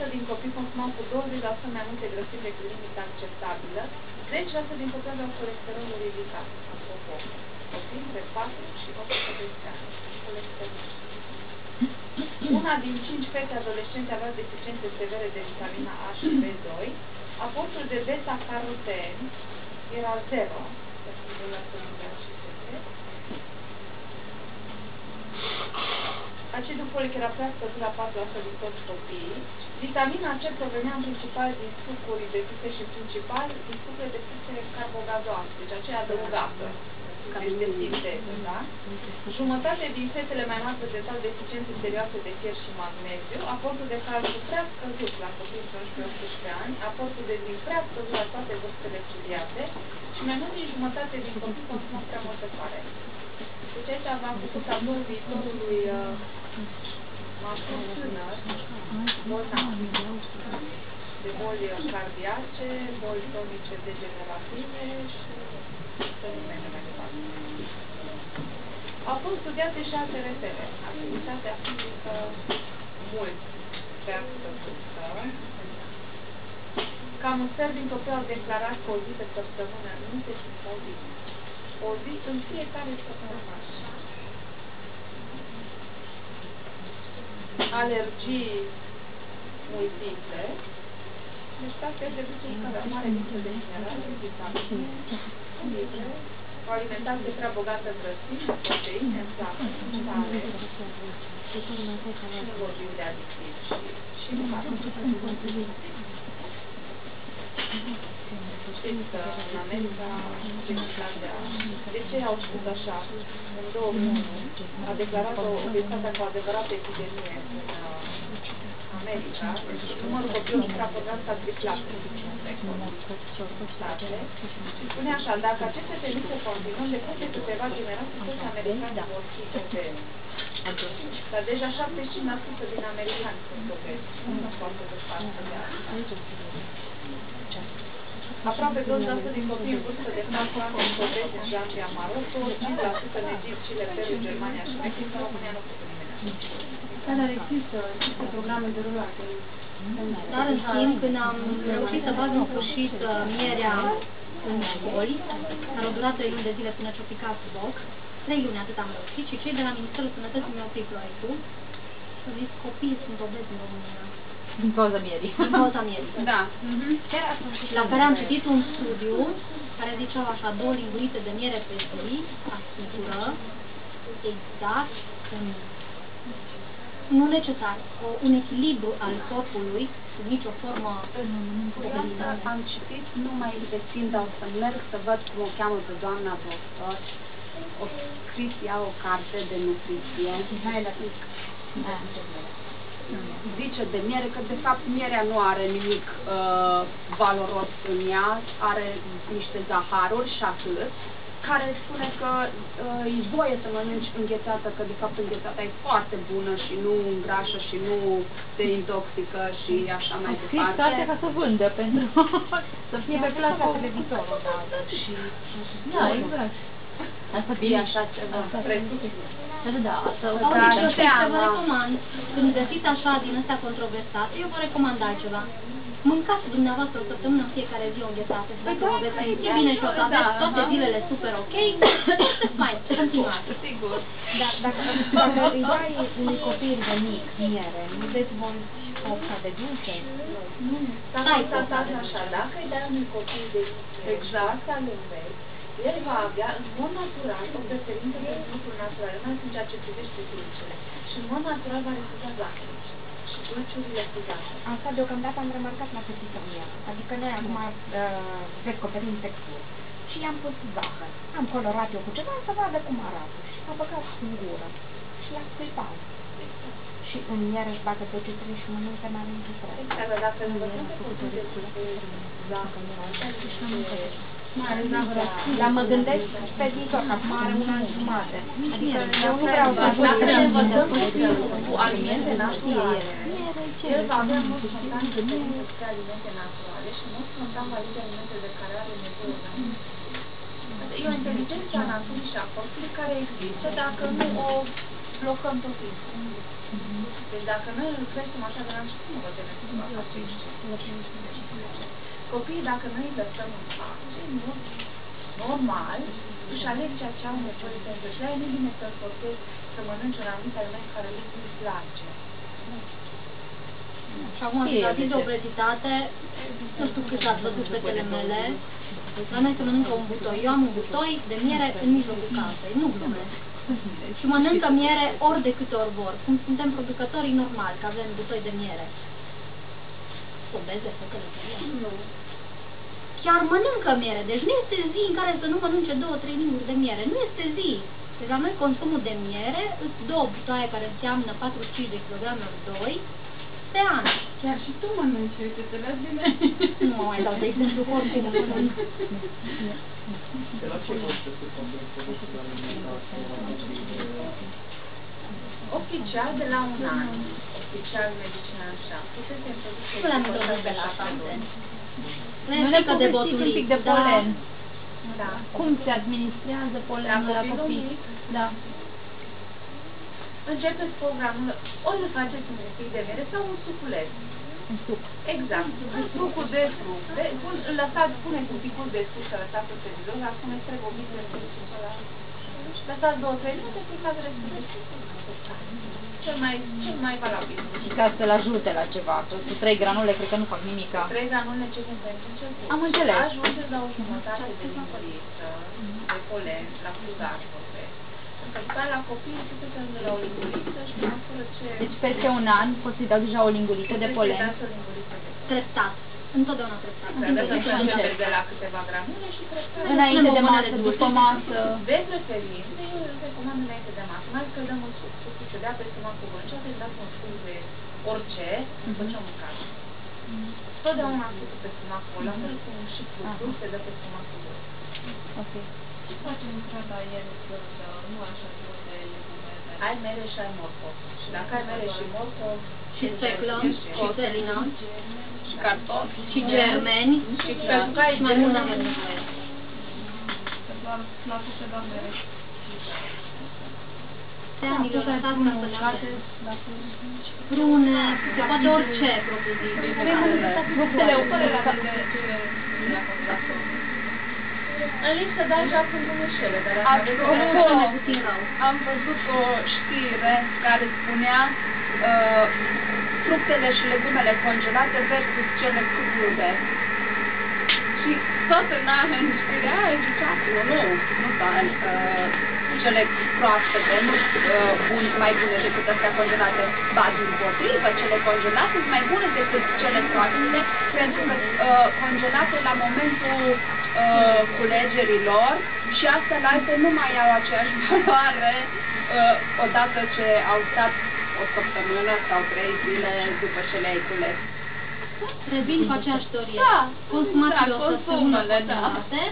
90% din copii consumau cu 20% mai multe grăsimi decât limita acceptabilă, 10% din copii aveau colesterolul ridicat. Apropo, copii între 4 și 18 ani. Colesterol. Una din 5 fete adolescente aveau deficiențe severe de vitamina A și B2. Aportul de beta-caroteni era 0. Acidul folic era prea scăzut la 4% din toți copiii. Vitamina C provenea în principal din sucuri de fructe și principal din sucuri de fructe carbogazoase, deci aceea adăugată. Deci de sinteză, da? Jumătate din fetele mai mari prezentau deficiențe serioase de fier și magneziu, aportul de calciu prea scăzut la copii de 11-18 ani, aportul de zinc prea scăzut la toate vârstele studiate și mai mult din jumătate din copii consumau prea multă soare. Deci aici v-am făcut tabloul viitorului mascul tânăr, bolnav, de boli cardiace, boli cronice degenerative și să nu mergem mai departe. Au fost studiate și alte repere. Activitatea fizică mult prea scăzută. Cam un sfert din copii au declarat că o zi pe săptămână nu se simțau bine. O zi în fiecare săptămână. Alergii multiple. Deci asta este duce care au mare lipsă de minerale, vitamine, o alimentație prea bogată în grăsimi, în proteine, în zahăr, în sare. Și nu vorbim de adictivi și nu fac. Știți că în America, de ce au spus așa? În 2001 a declarat obezitatea cu adevărat epidemie în America, numărul copiilor raportat s-a triplat în state. Și spune așa, dacă aceste tendințe continuă, de peste câteva generații toți americani vor fi obezi. Dar deja 75% din americani sunt obezi. Nu foarte departe de asta. Aproape 20% din copii în vârstă de 4 ani sunt obezi în Zambia, Maroc, 5% în Egipt, Chile, Peru, Germania și Mexic, în România nu pot nimeni așa. dar există programe de rulate. Dar, în schimb, când am reușit să bag în sfârșit mierea în școli, care a durat 3 luni de zile până ce-o picat boc, 3 luni atât am reușit și cei de la Ministerul Sănătății mi-au oprit proiectul și au zis copiii sunt obezi în România. Din cauza mierii. Din cauza mierii. Da. La care am citit un studiu care ziceau așa, 2 lingurițe de miere pe zi asigură exact nu necesar, un echilibru al corpului sub nicio formă de am citit, nu mai dețin, dar o să merg să văd cum o cheamă pe doamna doctor. O scris ea o carte de nutriție. Zice de miere că de fapt mierea nu are nimic valoros în ea, are niște zaharuri și atât, care spune că e voie să mănânci înghețată, că de fapt înghețata e foarte bună și nu îngrașă și nu te intoxică și așa mai departe. Scris ca să vândă, pentru să fie pe plasa televizorul. Da, exact. Asta e așa ceva. Da, asta o vă recomand. Când găsiți așa din astea controversate, eu vă recomand altceva. Mâncați dumneavoastră o săptămână în fiecare zi o înghețată și dacă vă veți simți bine și o să aveți toate zilele super ok, este fain, continuați. Sigur. Dar dacă îi dai unui copil de mic miere, nu dezvolți opța de dulce? Nu, stai așa, dacă îi dai unui copil de exact al înveți, el va avea în mod natural o preferință pentru lucruri naturale, mai ales în ceea ce privește dulcele. Și în mod natural va refuza zahărul și dulciurile cu zahăr. Asta deocamdată am remarcat la fetița mea. Adică noi acum descoperim texturi. Și i-am pus zahăr. Am colorat eu cu ceva să vadă cum arată. Și a băgat în gură. Și i-a scuipat. Și în miere își bagă degetele și mănâncă mai mult diferit. Exact, dar dacă învățăm pe copii cu zahăr, dar mă gândesc pe viitor, că acum are 1 an jumate. Adică eu nu vreau să dacă ne învățăm cu alimente naturale, el va avea în mod spontan preferințe spre alimente naturale și în mod spontan va alege alimente de care are nevoie mai mult. E o inteligență anatomică și a corpului care există dacă nu o blocăm tot timpul. Deci dacă noi îl creștem așa de la început, nu vă temeți să vă faceți. Copiii, dacă noi îi lăsăm în pace, în mod normal, își aleg ceea ce au nevoie pentru și nu e bine să-l forțezi să mănânci un anumit aliment care nu-i place. Și acum, la zis de obezitate, nu știu cât ați văzut fetele mele, la noi se mănâncă un butoi. Eu am un butoi de miere în mijlocul casei, nu glumesc. Și mănâncă miere ori de câte ori vor. Cum suntem producătorii normali, că avem butoi de miere. Obeze fetele mele? Nu. Chiar mănâncă miere, deci nu este zi în care să nu mănânce 2-3 linguri de miere. Nu este zi. Deci la noi consumul de miere îți 2 butoaie care înseamnă 45 de kilograme ori 2 pe an. Chiar și tu mănânci, uite, te vezi bine. Nu mă mai dau de exemplu oricum mănânc. De la ce vârstă se convertește oficial de la 1 an. Oficial medicina așa. Puteți să introduce. Nu l-am introdus pe la 7. Nu ne povestiți un pic de polen. Da. Cum se administrează polenul la copii? Da. Începeți programul, ori îl faceți un pic de miere sau un suculeț. Un suc. Exact. Sucul de fructe. Puneți un picul de suc, să lăsați pe televizor, dar puneți 3 gomițe de suc ăla. Lăsați 2-3 minute, plicați restul de suc. Cel mai valabil. Ca să-l ajute la ceva. Cu 3 granule cred că nu fac nimica. 3 granule ce sunt pentru ce? Am înțeles. Ajunge la o jumătate de linguriță de polen, la cruzar, vorbesc. Pentru că la copii se ajunge la o linguriță și pe măsură ce... Deci peste 1 an pot să-i dau deja o linguriță de polen. Treptat. Întotdeauna treptat. Începeți de la câteva granule și treptat. Înainte de masă, după masă. De preferință, eu îl recomand înainte de masă. Mai că dăm un suc. Sucul se dea pe stomacul gol și atunci dați un suc de orice, după ce o mâncați. Totdeauna sucul pe stomacul ăla, fel cum și fructul se dă pe stomacul gol. Ok. Și facem strada ieri, nu așa de legume. Ai mere și ai morcov. Și dacă ai mere și morcov, și speclă, și selină, și cartofi, și germeni, și căscai, și mai mult n-am nevoie. Doar la ce doar mere. teanilor, lăsați ca să leagă. Prune, poate orice propoziție. Fructele fără la în lipsă de așa sunt bunușele, dar am văzut o știre care spunea fructele și legumele congelate versus cele crude. Și tot în știrea aia zicea acolo, nu cele proaspete, nu mai bune decât astea congelate, ba dimpotrivă, cele congelate sunt mai bune decât cele proaspete, pentru că congelate la momentul culegerilor și astălalte nu mai au aceeași valoare odată ce au stat o săptămână sau 3 zile după ce le-ai cules. Revin cu aceeași teorie. Da, consumați-le o săptămână congelate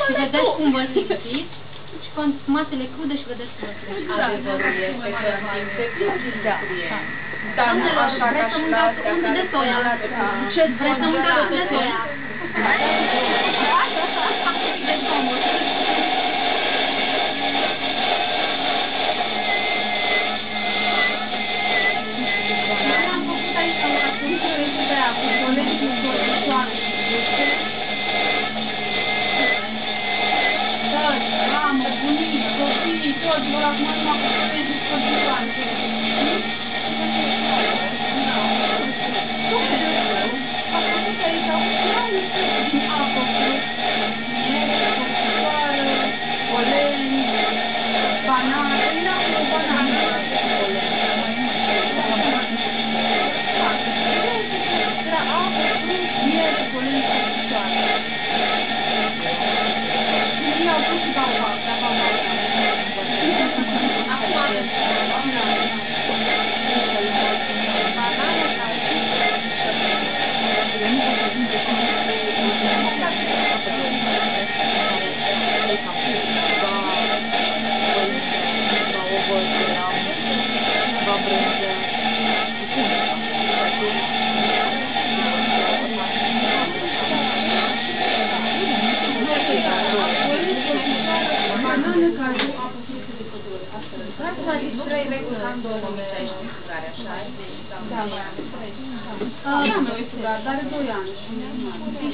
și vedeți cum vă simțiți și consumați-le crude și vedeți cum vă simțiți. Adevărul este că în timp se pierde. Dar nu așa ca și la astea unde de soia? Ce vreți să mâncați de soia? De comod. Am făcut aici o acțiune de aia cu colegii cu soare. Da, mamă, bunici, copii, toți vor acum numai cu colegii cu soare. Dar 2 ani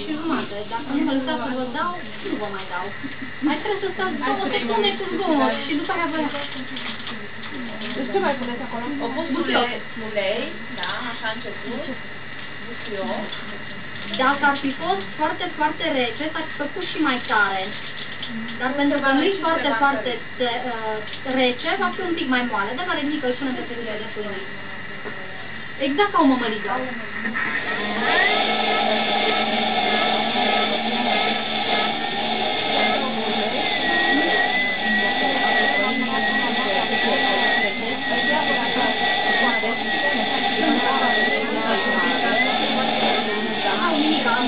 și jumătate. Dacă nu mă lăsați să vă dau, nu vă mai dau. Mai trebuie să stați 2 secunde cu zgomot și după aia vă ia. Deci ce mai puneți acolo? O pus mulei, da, așa a început, busuioc. Dacă ar fi fost foarte, foarte rece, s-ar fi făcut și mai tare. Dar pentru că nu e foarte, foarte rece, va fi un pic mai moale. Dar are nimic, îl punem pe felie de pâine. Exact ca o mămăligă. Nimic, am